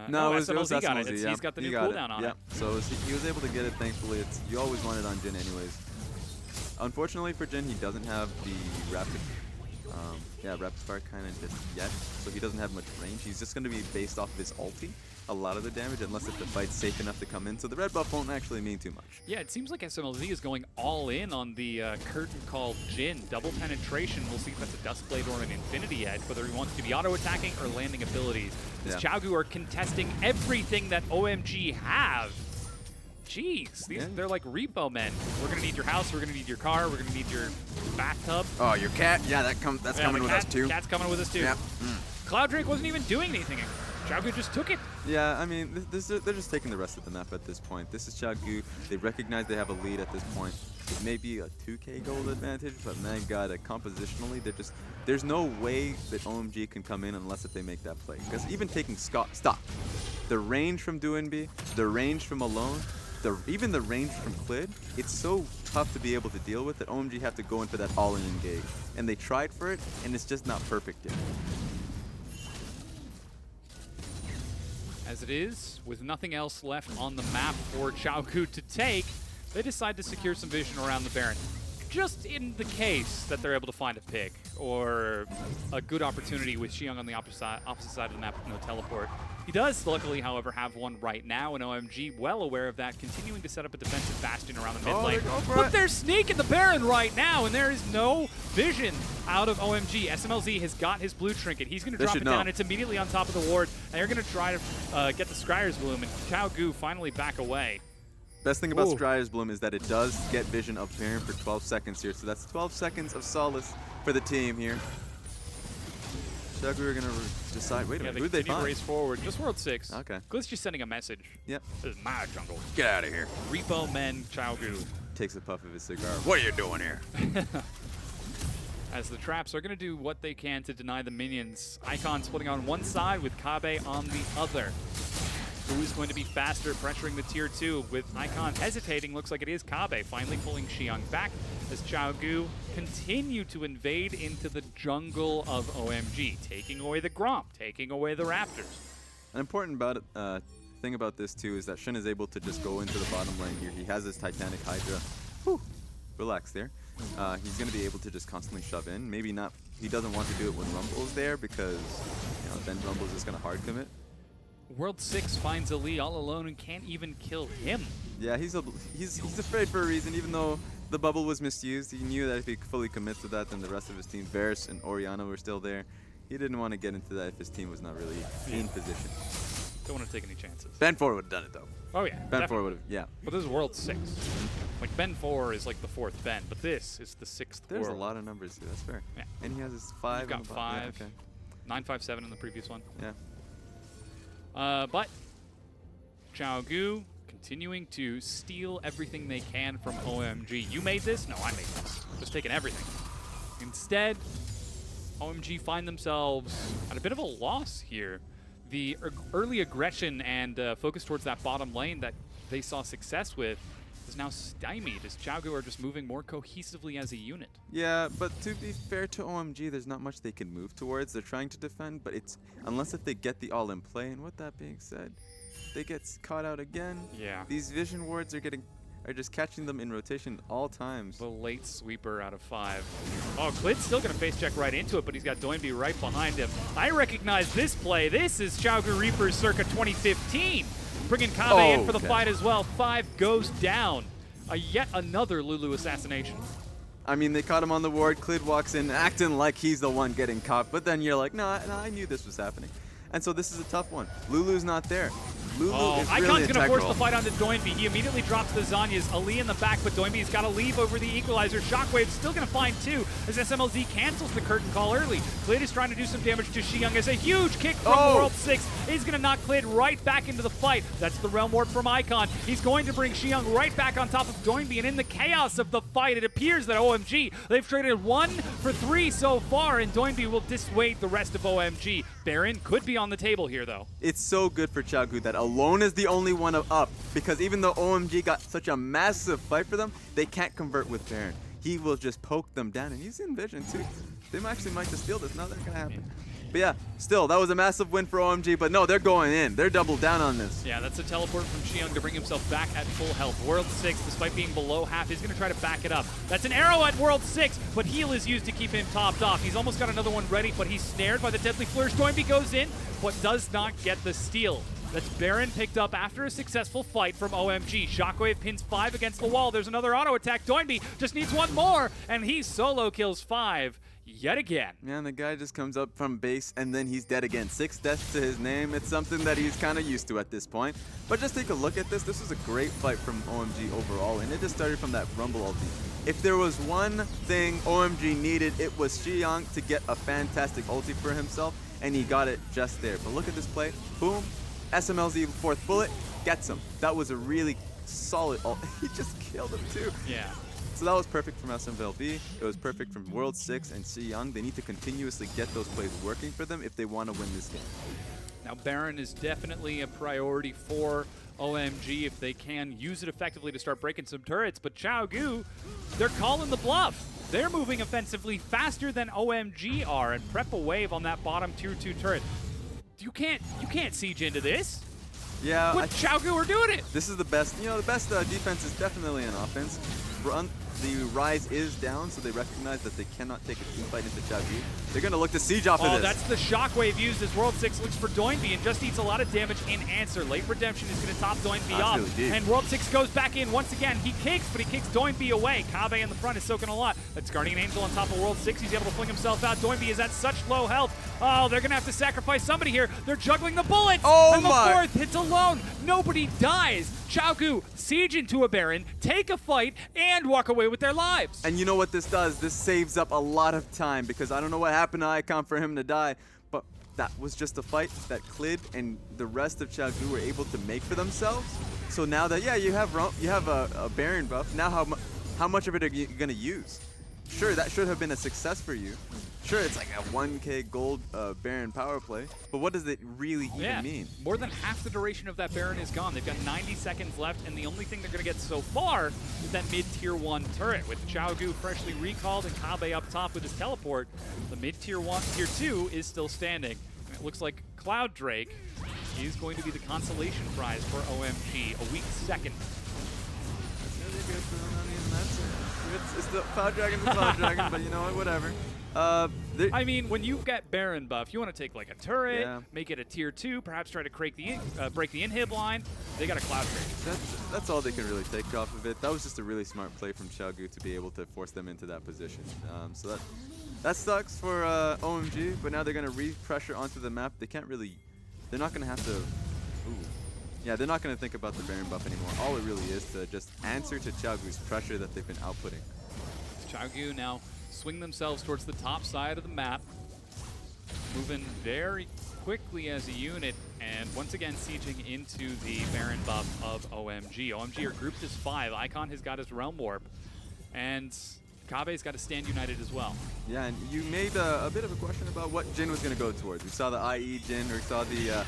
No, it was SMLZ got it. Yeah. He's got the new cooldown on it. So he was able to get it, thankfully. You always want it on Jhin anyways. Unfortunately for Jhin, he doesn't have the rapid fire kind of just yet, so he doesn't have much range. He's just going to be based off of his ulti, a lot of the damage, unless if the fight's safe enough to come in. So the red buff won't actually mean too much. Yeah, it seems like SMLZ is going all in on the curtain called Jhin. Double penetration. We'll see if that's a Duskblade or an Infinity Edge, whether he wants to be auto-attacking or landing abilities. These Qiao are contesting everything that OMG have. Jeez, they're like repo men. We're gonna need your house, we're gonna need your car, we're gonna need your bathtub. Oh, your cat? Yeah, that's coming with us too. Cat's coming with us too. Yep. Cloud Drake wasn't even doing anything. Qiao just took it. Yeah, I mean, they're just taking the rest of the map at this point. This is Qiao. They recognize they have a lead at this point. It may be a 2K gold advantage, but man, God, compositionally, there's no way that OMG can come in unless if they make that play. Because even taking stop, the range from Doinby, the range from Alone, even the range from Clid, it's so tough to be able to deal with that OMG have to go in for that all-in engage. And they tried for it, and it's just not perfect yet. As it is, with nothing else left on the map for Qiao to take, they decide to secure some vision around the Baron. Just in the case that they're able to find a pick, or a good opportunity with Qiao on the opposite side of the map with no teleport. He does, luckily, however, have one right now, and OMG, well aware of that, continuing to set up a defensive bastion around the mid lane. But they're sneaking the Baron right now, and there is no vision out of OMG. SMLZ has got his blue trinket. He's going to drop it down. It's immediately on top of the ward, and they're going to try to get the Scryer's Bloom, and Qiao finally back away. Best thing about Scryer's Bloom is that it does get vision of Baron for 12 seconds here, so that's 12 seconds of solace for the team here. Qiao are going to decide, wait a minute, who'd they find? Race forward, just World 6. Okay. Glit's just sending a message. Yep. This is my jungle. Get out of here. Repo men, Qiao. Takes a puff of his cigar. What are you doing here? As the traps are going to do what they can to deny the minions. Icon splitting on one side with Kabe on the other. Who's going to be faster, pressuring the tier 2 with Icon hesitating? Looks like it is Kabe finally pulling Qiao back as Qiao continue to invade into the jungle of OMG, taking away the Gromp, taking away the Raptors. An important thing about this too is that Shen is able to just go into the bottom lane here. He has his Titanic Hydra. Whew. Relax there. He's going to be able to just constantly shove in. Maybe not. He doesn't want to do it when Rumble's there because then Rumble's just going to hard commit. World 6 finds Ali all alone and can't even kill him. Yeah, he's afraid for a reason. Even though the bubble was misused, he knew that if he fully commits to that, then the rest of his team, Varus and Oriana, were still there. He didn't want to get into that if his team was not really in position. Don't want to take any chances. Ben 4 would have done it though. Oh yeah. Ben 4 would have, yeah. But this is World 6. Like Ben 4 is like the 4th Ben, but this is the 6th There's world. a lot of numbers here. That's fair. Yeah. And he has his 5. You've got on the bottom. 5. Yeah, okay. 9, 5, 7 in the previous one. Yeah. But Qiao Gu continuing to steal everything they can from OMG. You made this? No, I made this. Just taking everything. Instead, OMG find themselves at a bit of a loss here. The early aggression and focus towards that bottom lane that they saw success with is now stymied as Qiao Gu are just moving more cohesively as a unit. Yeah, but to be fair to OMG, there's not much they can move towards. They're trying to defend, but it's unless if they get the all in play. And with that being said, they get caught out again. Yeah. These vision wards are just catching them in rotation all times. The late sweeper out of 5. Oh, Klid's still going to face check right into it, but he's got Doinby right behind him. I recognize this play. This is Qiao Gu Reapers circa 2015. Bringing Kabe in for the fight as well. 5 goes down. Yet another Lulu assassination. I mean, they caught him on the ward. Klid walks in acting like he's the one getting caught, but then you're like, no, I knew this was happening. And so this is a tough one. Lulu's not there. Lulu is really Icon's going to force integral. the fight onto Doinby. He immediately drops the Zanyas. Ali in the back, but Doinby's got to leave over the equalizer. Shockwave's still going to find 2 as SMLZ cancels the curtain call early. Klid is trying to do some damage to Xiyoung as a huge kick from World 6 is going to knock Klid right back into the fight. That's the Realm Ward from Icon. He's going to bring Xiyoung right back on top of Doinby, and in the chaos of the fight, it appears that OMG, they've traded 1 for 3 so far, and Doinby will dissuade the rest of OMG. Baron could be on the table here, though. It's so good for Qiao Gu that Alone is the only one up, because even though OMG got such a massive fight for them, they can't convert with Baron. He will just poke them down, and he's in vision too. They actually might just steal this. Not that gonna happen. But yeah, still, that was a massive win for OMG, but no, they're going in. They're double down on this. Yeah, that's a teleport from Xiyoung to bring himself back at full health. World 6, despite being below half, is going to try to back it up. That's an arrow at World 6, but heal is used to keep him topped off. He's almost got another one ready, but he's snared by the Deadly Flourish. Doinby goes in, but does not get the steal. That's Baron picked up after a successful fight from OMG. Shockwave pins 5 against the wall. There's another auto attack. Doinby just needs one more, and he solo kills 5 yet again. Man, the guy just comes up from base and then he's dead again. 6 deaths to his name. It's something that he's kind of used to at this point. But just take a look at this. This was a great fight from OMG overall, and it just started from that Rumble ulti. If there was one thing OMG needed, it was Xiyoung to get a fantastic ulti for himself, and he got it just there. But look at this play. Boom. SMLZ 4th bullet gets him. That was a really solid ult. He just killed him too. Yeah. So that was perfect from SMLZ. It was perfect from World 6 and Xiyoung. They need to continuously get those plays working for them if they want to win this game. Now Baron is definitely a priority for OMG if they can use it effectively to start breaking some turrets, but Qiao Gu, they're calling the bluff. They're moving offensively faster than OMG are and prep a wave on that bottom tier 2 turret. You can't siege into this. Yeah, But Qiao Gu are doing it. this is the best. You know, the best defense is definitely an offense. The Rise is down, so they recognize that they cannot take a team fight into Qiao Gu. They're going to look to siege off of this. That's the Shockwave used as World 6 looks for Doinby and just eats a lot of damage in answer. Late Redemption is going to top Doinby off. Really deep. And World 6 goes back in once again. He kicks, but he kicks Doinby away. Kabe in the front is soaking a lot. That's Guardian Angel on top of World 6. He's able to fling himself out. Doinby is at such low health. Oh, they're going to have to sacrifice somebody here. They're juggling the bullets. Oh and the my. 4th hits alone. Nobody dies. Qiao Gu siege into a Baron, take a fight, and walk away with their lives. And you know what this does? This saves up a lot of time, because I don't know what happened to Icon for him to die, but that was just a fight that Klid and the rest of Qiao Gu were able to make for themselves. So now that, yeah, you have a Baron buff, now how much of it are you going to use? Sure, that should have been a success for you. Sure, it's like a 1k gold Baron power play, but what does it really even mean? More than half the duration of that Baron is gone. They've got 90 seconds left, and the only thing they're going to get so far is that mid-tier 1 turret. With Qiao Gu freshly recalled and Kabe up top with his teleport, the mid-tier 1, tier 2 is still standing. And it looks like Cloud Drake is going to be the consolation prize for OMG, a weak second. That's really good for them. I mean, it's the Cloud Dragon's the Cloud Dragon, but you know what, whatever. I mean, when you get Baron buff, you want to take like a turret, Yeah. make it a tier 2, perhaps try to break the inhib line. They got a cloud trade. That's all they can really take off of it. That was just a really smart play from Qiao to be able to force them into that position. So that sucks for OMG, but now they're going to re-pressure onto the map. They can't really, they're not going to have to, yeah, they're not going to think about the Baron buff anymore. All it really is to just answer to Qiao's pressure that they've been outputting. Qiao now swing themselves towards the top side of the map, moving very quickly as a unit, and once again sieging into the Baron buff of OMG. OMG are grouped as 5. Icon has got his Realm Warp, and Kabe's got to stand united as well. Yeah, and you made a bit of a question about what Jin was going to go towards. We saw the IE Jin, or we saw the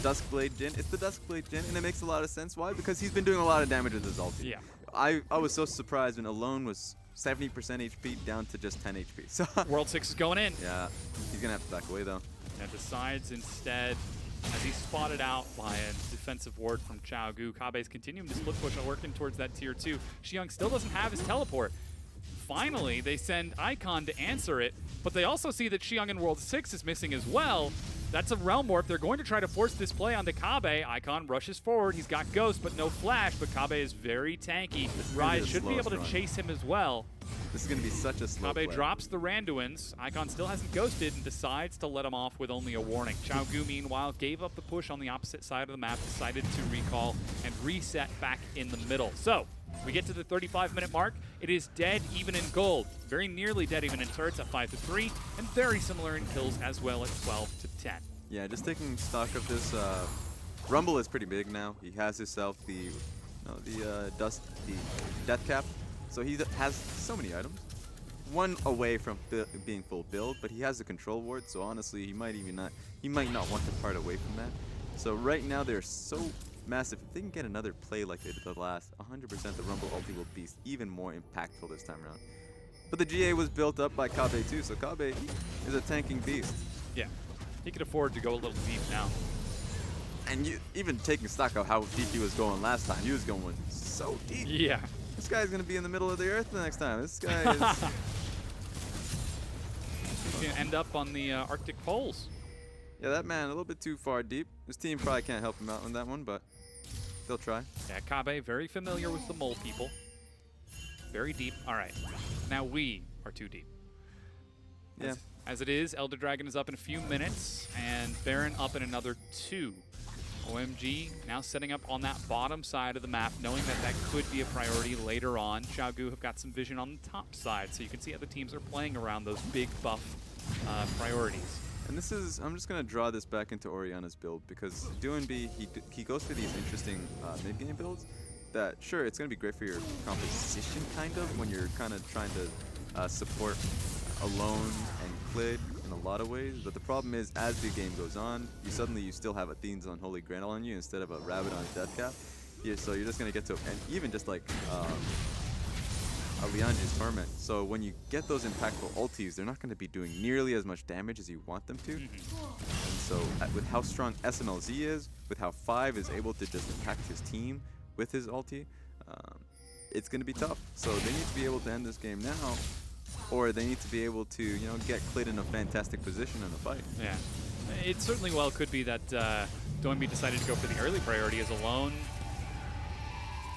Duskblade Jin. It's the Duskblade Jin, and it makes a lot of sense. Why? Because he's been doing a lot of damage with his ulti. Yeah. I was so surprised when Alone was 70% HP down to just 10 HP. So World 6 is going in. yeah, he's going to have to back away, though. And decides instead, as he's spotted out by a defensive ward from Qiao, Kabe's continuing to split push and working towards that tier 2. Xiang still doesn't have his teleport. Finally, they send Icon to answer it, but they also see that Qiang in World 6 is missing as well. That's a Realm Warp. They're going to try to force this play onto Kabe. Icon rushes forward. He's got Ghost, but no Flash, but Kabe is very tanky. Rise should be able to chase him as well. This is going to be such a slow Kabe play. drops the Randuins. Icon still hasn't ghosted and decides to let him off with only a warning. Qiao, meanwhile, gave up the push on the opposite side of the map, decided to recall and reset back in the middle. So, we get to the 35-minute mark. It is dead even in gold. Very nearly dead even in turrets at 5-3, and very similar in kills as well at 12-10. Yeah, just taking stock of this, Rumble is pretty big now. He has himself the Death Cap. So he has so many items. One away from being full build, but he has the control ward, so honestly, he might not want to part away from that. So right now they're so massive. If they can get another play like they did the last, 100% the Rumble ulti will be even more impactful this time around. But the GA was built up by Kabe too, so Kabe is a tanking beast. Yeah, he could afford to go a little deep now. And even taking stock of how deep he was going last time, he was going so deep. Yeah. This guy's gonna be in the middle of the earth the next time. This guy is. He's gonna end up on the Arctic poles. Yeah, that man a little bit too far deep. His team probably can't help him out on that one, but they'll try. Yeah, Kabe, very familiar with the mole people. Very deep. All right, now we are too deep. Yeah. As it is, Elder Dragon is up in a few minutes, and Baron up in another 2. OMG now setting up on that bottom side of the map, knowing that that could be a priority later on. Qiao have got some vision on the top side, so you can see how the teams are playing around those big buff priorities. And this is, I'm just gonna draw this back into Oriana's build because DoNB, he goes for these interesting mid-game builds that, sure, it's gonna be great for your composition kind of when you're kind of trying to support Alone and Clid in a lot of ways, but the problem is as the game goes on, you still have Athene's Unholy Grail on you instead of a Rabbit on Death Cap. Yeah, so you're just gonna get to, and even just like a Lianji's Torment. So when you get those impactful ultis, they're not gonna be doing nearly as much damage as you want them to. And so with how strong SMLZ is, with how 5 is able to just impact his team with his ulti, it's gonna be tough. So they need to be able to end this game now, or they need to be able to, you know, get Clid in a fantastic position in the fight. Yeah, it certainly well could be that DoNB decided to go for the early priority as Alone.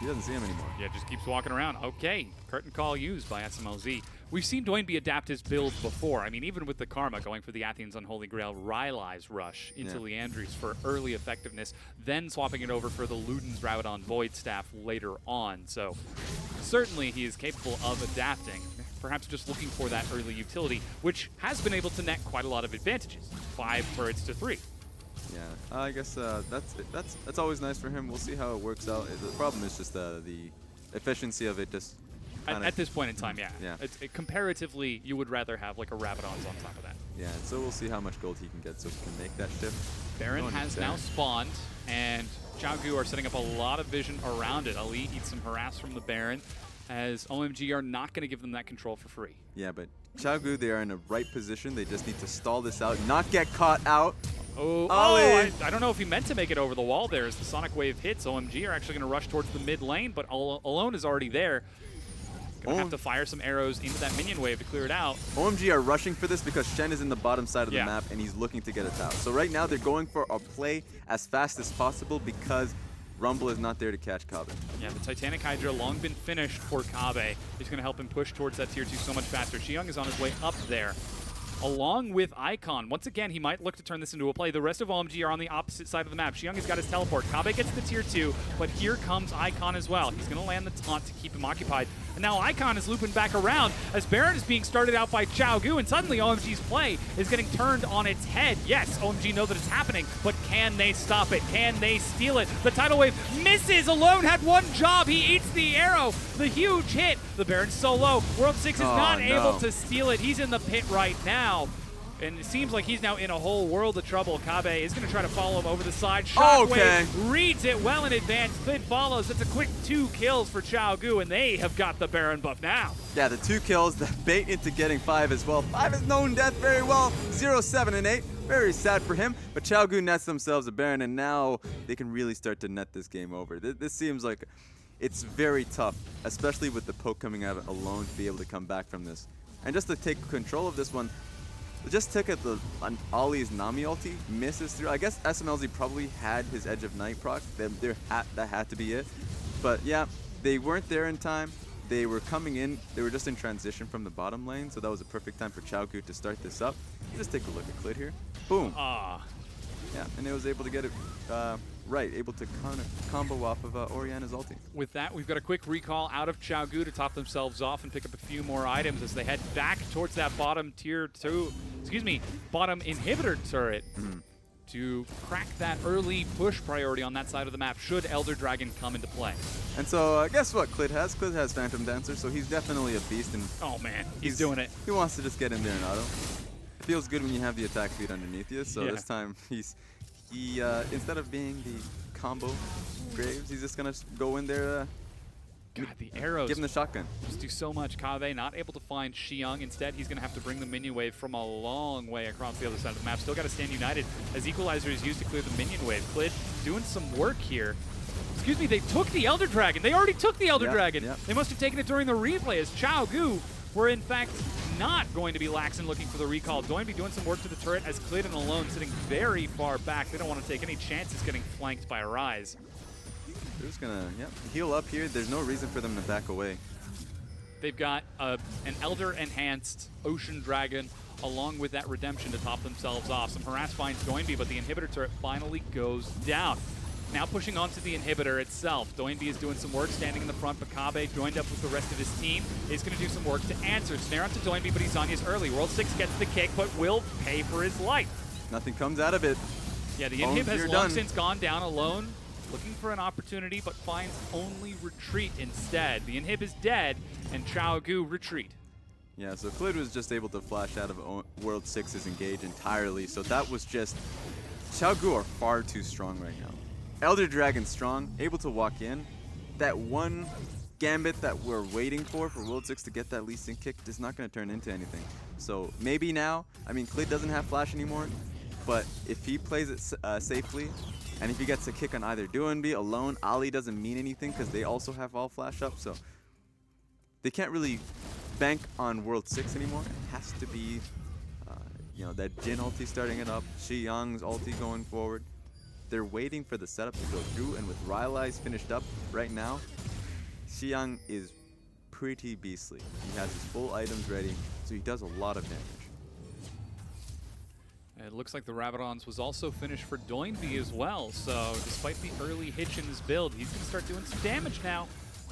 He doesn't see him anymore. Yeah, just keeps walking around. Okay, curtain call used by SMLZ. We've seen DoNB adapt his build before. I mean, even with the Karma going for the Athene's Unholy Grail Rylai's Rush into Liandry's for early effectiveness, then swapping it over for the Luden's Rabadon Void Staff later on. So certainly he is capable of adapting, perhaps just looking for that early utility, which has been able to net quite a lot of advantages. 5 turrets to 3. Yeah, I guess that's always nice for him. We'll see how it works out. The problem is just the efficiency of it. Just at this point in time, yeah. Yeah. Comparatively, you would rather have like a Rabadon's on top of that. Yeah, so we'll see how much gold he can get so he can make that shift. Baron has now spawned, and Qiao are setting up a lot of vision around it. Ali eats some harass from the Baron, as OMG are not going to give them that control for free. Yeah, but Qiao, they are in the right position. They just need to stall this out, not get caught out. Oh, I don't know if he meant to make it over the wall there. As the Sonic Wave hits, OMG are actually going to rush towards the mid lane, but Alone is already there. Gonna have to fire some arrows into that minion wave to clear it out. OMG are rushing for this because Shen is in the bottom side of the Yeah. map and he's looking to get it out. So right now they're going for a play as fast as possible because Rumble is not there to catch Kabe. Yeah, the Titanic Hydra long been finished for Kabe. He's going to help him push towards that tier 2 so much faster. Qiao is on his way up there, along with Icon. Once again, he might look to turn this into a play. The rest of OMG are on the opposite side of the map. Qiao has got his teleport. Kabe gets the tier 2, but here comes Icon as well. He's going to land the taunt to keep him occupied. And now Icon is looping back around as Baron is being started out by Qiao, and suddenly OMG's play is getting turned on its head. Yes, OMG know that it's happening, but can they stop it? Can they steal it? The tidal wave misses. Alone had one job. He eats the arrow. The huge hit. The Baron's so low. World 6 is not able to steal it. He's in the pit right now. And it seems like he's now in a whole world of trouble. Kabe is going to try to follow him over the side. Shockwave reads it well in advance. Clid follows. It's a quick 2 kills for Qiao, and they have got the Baron buff now. Yeah, the 2 kills, the bait into getting 5 as well. 5 has known death very well. 0, 7, and 8. Very sad for him, but Qiao nets themselves a Baron, and now they can really start to net this game over. This seems like it's very tough, especially with the poke coming out alone, to be able to come back from this. And just to take control of this one, just took at the Ollie's Nami ulti, misses through. I guess SMLZ probably had his Edge of Night proc. That had to be it. But yeah, they weren't there in time. They were coming in. They were just in transition from the bottom lane, so that was a perfect time for Qiao to start this up. Just take a look at Clid here. Boom. Yeah, and it was able to get it right, able to kind of combo off of Oriana's ulti. With that, we've got a quick recall out of Qiao to top themselves off and pick up a few more items as they head back towards that bottom tier 2, bottom inhibitor turret to crack that early push priority on that side of the map should Elder Dragon come into play. And so guess what Clid has? Clid has Phantom Dancer, so he's definitely a beast. And oh man, he's doing it. He wants to just get in there and auto. It feels good when you have the attack speed underneath you, so this time he instead of being the combo Graves, he's just gonna go in there. God, the arrows. Give him the shotgun. Just do so much. Kabe not able to find Qiao. Instead, he's going to have to bring the minion wave from a long way across the other side of the map. Still got to stand united as Equalizer is used to clear the minion wave. Clid doing some work here. Excuse me, they took the Elder Dragon. They already took the Elder Dragon. Yep. They must have taken it during the replay as Qiao were in fact not going to be lax and looking for the recall. Going to be doing some work to the turret as Clid and Alone sitting very far back. They don't want to take any chances getting flanked by a Rise. They're just gonna heal up here. There's no reason for them to back away. They've got an Elder enhanced Ocean Dragon along with that Redemption to top themselves off. Some harass finds Doinby, but the inhibitor turret finally goes down. Now pushing onto the inhibitor itself. Doinby is doing some work standing in the front, but Kabe joined up with the rest of his team is going to do some work to answer. Snare onto Doinby, but he's Zanya's early. World 6 gets the kick, but will pay for his life. Nothing comes out of it. Yeah, the inhib has long since gone down. Alone, looking for an opportunity, but finds only retreat instead. The inhib is dead, and Qiao retreat. Yeah, so Clid was just able to flash out of World 6's engage entirely, so that was just... Qiao are far too strong right now. Elder Dragon strong, able to walk in. That one gambit that we're waiting for World 6 to get that Lee Sin kick is not going to turn into anything. So maybe now, I mean, Clid doesn't have flash anymore, but if he plays it safely, and if he gets a kick on either Doinby, Alone, Ali doesn't mean anything because they also have all flash up, so they can't really bank on World 6 anymore. It has to be, that Jin ulti starting it up, Qiao's ulti going forward. They're waiting for the setup to go through, and with Rylai's finished up right now, Qiao is pretty beastly. He has his full items ready, so he does a lot of damage. It looks like the Rabadons was also finished for Doinby as well, so despite the early hitch in his build, he's going to start doing some damage now.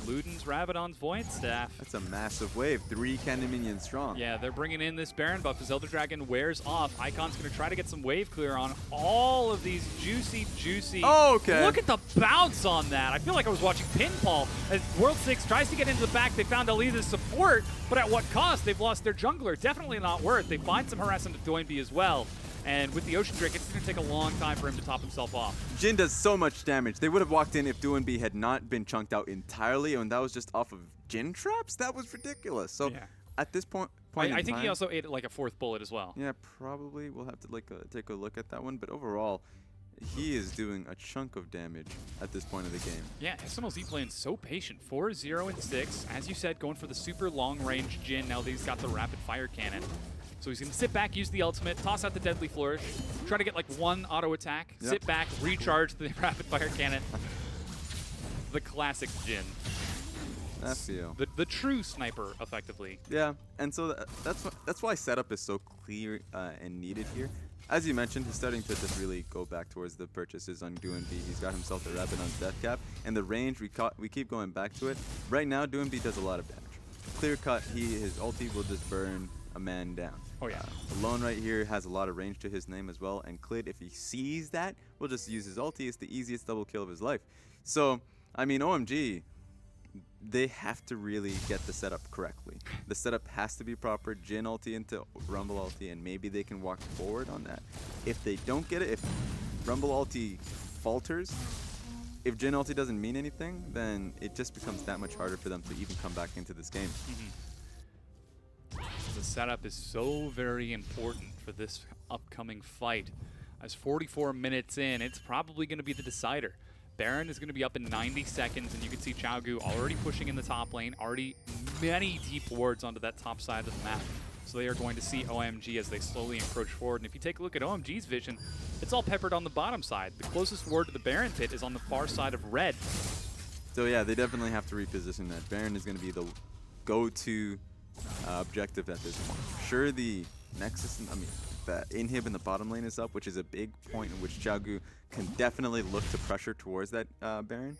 Luden's Rabadon's Void Staff. That's a massive wave. 3 cannon minions strong. Yeah, they're bringing in this Baron buff as Elder Dragon wears off. Icon's going to try to get some wave clear on all of these juicy... Oh, okay. Look at the bounce on that. I feel like I was watching pinball. As World 6 tries to get into the back, they found Ali's support, but at what cost? They've lost their jungler. Definitely not worth. They find some harassment to Doinby as well. And with the Ocean Drake, it's going to take a long time for him to top himself off. Jin does so much damage. They would have walked in if Doinby had not been chunked out entirely, and that was just off of Jin traps? That was ridiculous. So at this point I think he also ate like a 4th bullet as well. Yeah, probably. We'll have to take a look at that one. But overall, he is doing a chunk of damage at this point of the game. Yeah, SMLZ playing so patient. 4-0 and 6. As you said, going for the super long-range Jhin now that he's got the rapid fire cannon. So he's going to sit back, use the ultimate, toss out the Deadly Flourish, try to get like one auto attack, sit back, recharge the rapid fire cannon. The classic Jhin. I feel. The true sniper, effectively. Yeah, and so that's why setup is so clear and needed here. As you mentioned, he's starting to just really go back towards the purchases on DoinB. He's got himself the rapid on death cap, and the range we keep going back to it. Right now, DoinB does a lot of damage. Clear cut, his ulti will just burn a man down. Oh yeah. Alone right here has a lot of range to his name as well, and Clid, if he sees that, will just use his ulti. It's the easiest double kill of his life. So, I mean, OMG, they have to really get the setup correctly. The setup has to be proper. Jhin ulti into Rumble ulti, and maybe they can walk forward on that. If they don't get it, if Rumble ulti falters, if Jhin ulti doesn't mean anything, then it just becomes that much harder for them to even come back into this game. The setup is so very important for this upcoming fight. As 44 minutes in, it's probably going to be the decider. Baron is going to be up in 90 seconds, and you can see Qiao already pushing in the top lane, already many deep wards onto that top side of the map. So they are going to see OMG as they slowly encroach forward. And if you take a look at OMG's vision, it's all peppered on the bottom side. The closest ward to the Baron pit is on the far side of red. So yeah, they definitely have to reposition that. Baron is going to be the go-to objective at this point. Sure, the Nexus, the inhib in the bottom lane is up, which is a big point in which Qiao can definitely look to pressure towards that Baron.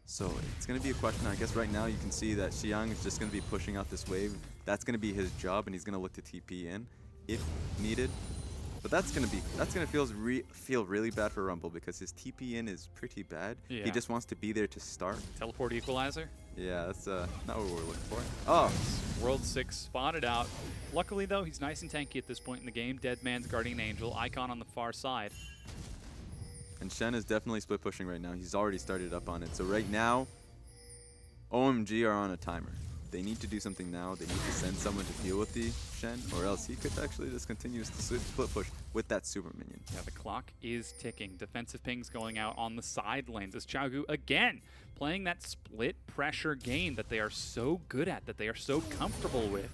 So it's going to be a question. I guess right now you can see that Qiao is just going to be pushing out this wave. That's going to be his job, and he's going to look to TP in if needed. But that's going to feel really bad for Rumble because his TP in is pretty bad. Yeah. He just wants to be there to start. Teleport equalizer. Yeah, that's not what we're looking for. Oh, World 6 spotted out. Luckily, though, he's nice and tanky at this point in the game. Dead Man's Guardian Angel, Icon on the far side. and Shen is definitely split pushing right now. He's already started up on it. So right now, OMG are on a timer. They need to do something now. They need to send someone to deal with the Shen, or else he could actually just continue to split push with that super minion. Yeah, the clock is ticking. Defensive pings going out on the side lanes as Qiao again playing that split pressure game that they are so good at, that they are so comfortable with.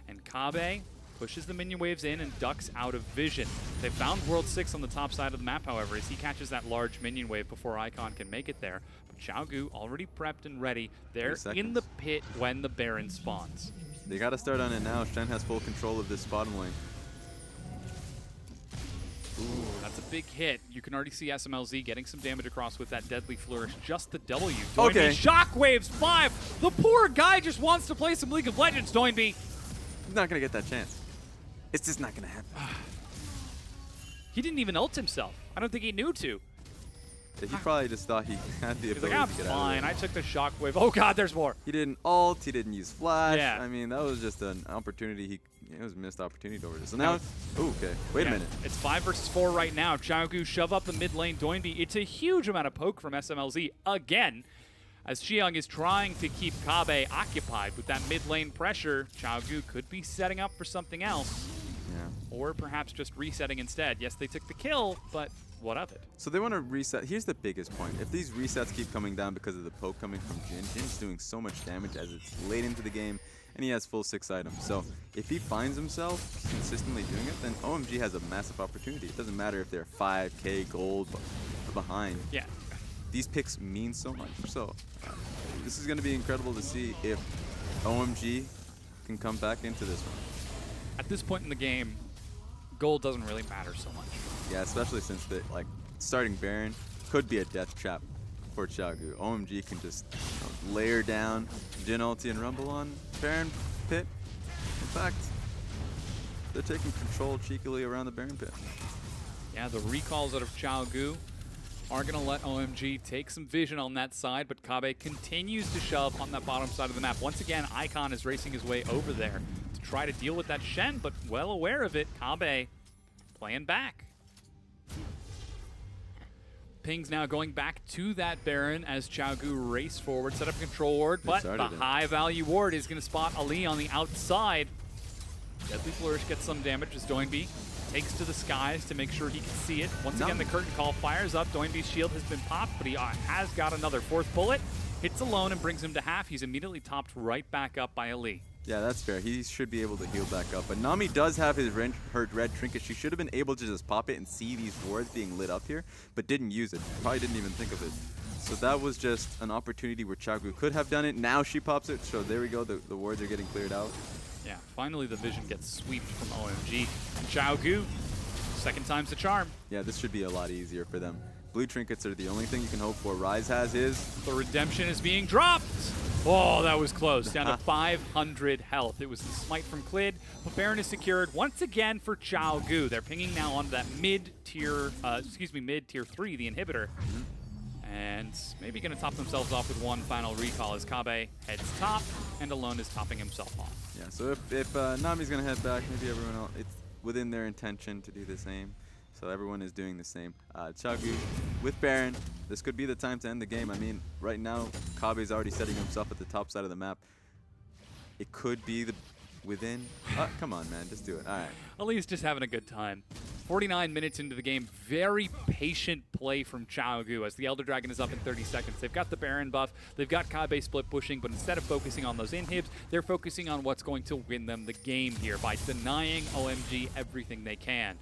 And Kabe pushes the minion waves in and ducks out of vision. They found World 6 on the top side of the map, however, as he catches that large minion wave before Icon can make it there. But Qiao already prepped and ready. They're in the pit when the Baron spawns. They got to start on it now. Shen has full control of this bottom lane. Ooh, that's a big hit. You can already see SMLZ getting some damage across with that Deadly Flourish. Just the W. Okay. Shockwaves 5. The poor guy just wants to play some League of Legends, Doinby. He's not going to get that chance. It's just not going to happen. He didn't even ult himself. I don't think he knew to. He probably just thought he had the He's ability like, to get fine. out I of it. took the shockwave. Oh god, there's more. He didn't ult. He didn't use flash. Yeah. I mean, that was just an opportunity. It was a missed opportunity over this. So now, ooh, okay. Wait a minute. It's 5 versus 4 right now. Qiao shove up the mid lane. Doinby. It's a huge amount of poke from SMLZ again, as Qiao is trying to keep Kabe occupied with that mid lane pressure. Qiao could be setting up for something else. Yeah. Or perhaps just resetting instead. Yes, they took the kill, but what of it? So they want to reset. Here's the biggest point. If these resets keep coming down because of the poke coming from Jhin, Jin's doing so much damage as it's late into the game, and he has full 6 items. So if he finds himself consistently doing it, then OMG has a massive opportunity. It doesn't matter if they're 5k gold behind. Yeah. These picks mean so much. So this is going to be incredible to see if OMG can come back into this one. At this point in the game, gold doesn't really matter so much. Yeah, especially since the starting Baron could be a death trap for Qiao. OMG can just layer down Jhin ulti and Rumble on Baron pit. In fact, they're taking control cheekily around the Baron pit. Yeah, the recalls out of Qiao are going to let OMG take some vision on that side, but Kabe continues to shove on that bottom side of the map. Once again, Icon is racing his way over there to try to deal with that Shen, but well aware of it, Kabe playing back. Pings now going back to that Baron as Qiao race forward, set up control ward, but the high-value ward is going to spot Ali on the outside. Deadly Flourish gets some damage as Doinby takes to the skies to make sure he can see it. Once again, the curtain call fires up. Doinby's shield has been popped, but he has got another fourth bullet. Hits alone and brings him to half. He's immediately topped right back up by Ali. Yeah, that's fair. He should be able to heal back up. But Nami does have her red trinket. She should have been able to just pop it and see these wards being lit up here, but didn't use it. Probably didn't even think of it. So that was just an opportunity where Qiao could have done it. Now she pops it. So there we go. The wards are getting cleared out. Yeah, finally the vision gets swept from OMG. And Qiao, second time's the charm. Yeah, this should be a lot easier for them. Blue trinkets are the only thing you can hope for. Rise has his. The redemption is being dropped. Oh, that was close. Down to 500 health. It was the smite from Clid, but Baron is secured once again for Qiao. They're pinging now onto that mid-tier 3, the inhibitor. And maybe going to top themselves off with one final recall as Kabe heads top, and Alone is topping himself off. Yeah, so if Nami's going to head back, maybe everyone else, it's within their intention to do the same. So everyone is doing the same. Qiao with Baron, this could be the time to end the game. I mean, right now, Kabe's already setting himself at the top side of the map. It could be the within. Come on, man, just do it. All right. Ali's just having a good time. 49 minutes into the game, very patient play from Qiao as the Elder Dragon is up in 30 seconds. They've got the Baron buff, they've got Kabe split pushing, but instead of focusing on those inhibs, they're focusing on what's going to win them the game here by denying OMG everything they can.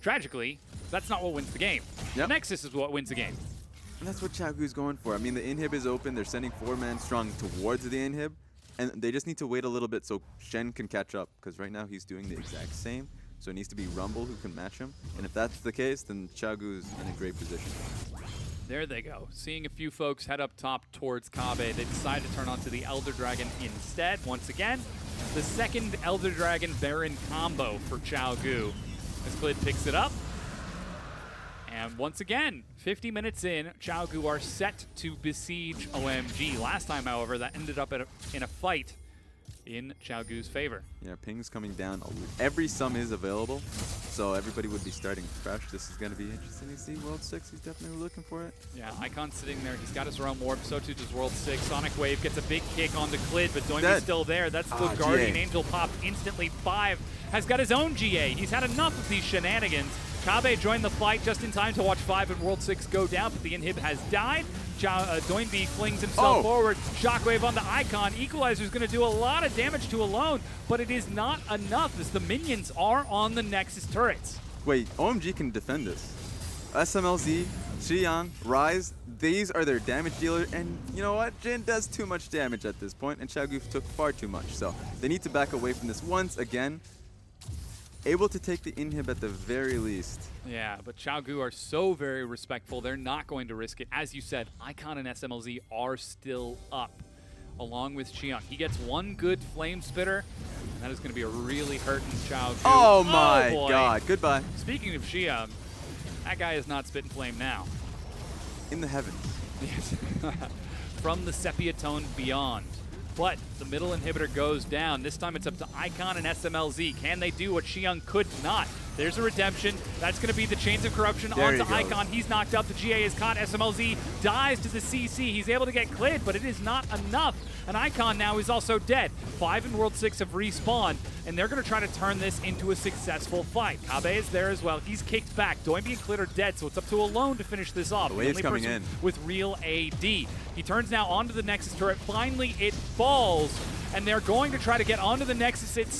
Tragically, that's not what wins the game. Yep. Nexus is what wins the game. And that's what Qiao going for. I mean, the inhib is open. They're sending 4-man strong towards the inhib, and they just need to wait a little bit so Shen can catch up, because right now he's doing the exact same. So it needs to be Rumble who can match him. And if that's the case, then Qiao is in a great position. There they go. Seeing a few folks head up top towards Kabe, they decide to turn onto the Elder Dragon instead. Once again, the second Elder Dragon Baron combo for Qiao as Clid picks it up. And once again, 50 minutes in, Qiao are set to besiege OMG. Last time, however, that ended up in a fight in Qiao's favor. Yeah, ping's coming down. Every sum is available, so everybody would be starting fresh. This is going to be interesting to see. World 6, he's definitely looking for it. Yeah, Icon sitting there. He's got his realm warp. So too does World 6. Sonic Wave gets a big kick onto Clid, but Doinby's still there. That's the Guardian GA. Angel popped instantly. 5 has got his own GA. He's had enough of these shenanigans. Kabe joined the fight just in time to watch 5 and World 6 go down, but the inhib has died. Doinby flings himself forward. Shockwave on the Icon. Equalizer's going to do a lot of damage to Alone, but it is not enough as the minions are on the Nexus turrets. Wait, OMG can defend this. SMLZ, Qiao, Rise, these are their damage dealers, and you know what? Jin does too much damage at this point, and Qiao took far too much, so they need to back away from this once again. Able to take the inhib at the very least. Yeah, but Qiao are so very respectful. They're not going to risk it. As you said, Icon and SMLZ are still up, along with Qiao. He gets one good flame spitter, and that is going to be a really hurting Qiao. Oh my god, goodbye. Speaking of Qiao, that guy is not spitting flame now. In the heavens. Yes. From the sepia tone beyond. But the middle inhibitor goes down. This time it's up to Icon and SMLZ. Can they do what Qiao could not? There's a redemption. That's going to be the Chains of Corruption onto Icon. He's knocked up. The GA is caught. SMLZ dies to the CC. He's able to get Clid, but it is not enough. And Icon now is also dead. 5 and World 6 have respawned, and they're going to try to turn this into a successful fight. Kabe is there as well. He's kicked back. Doinby and Clid are dead, so it's up to Alone to finish this off. The wave's coming in. With real AD. He turns now onto the Nexus turret. Finally, it falls, and they're going to try to get onto the Nexus itself.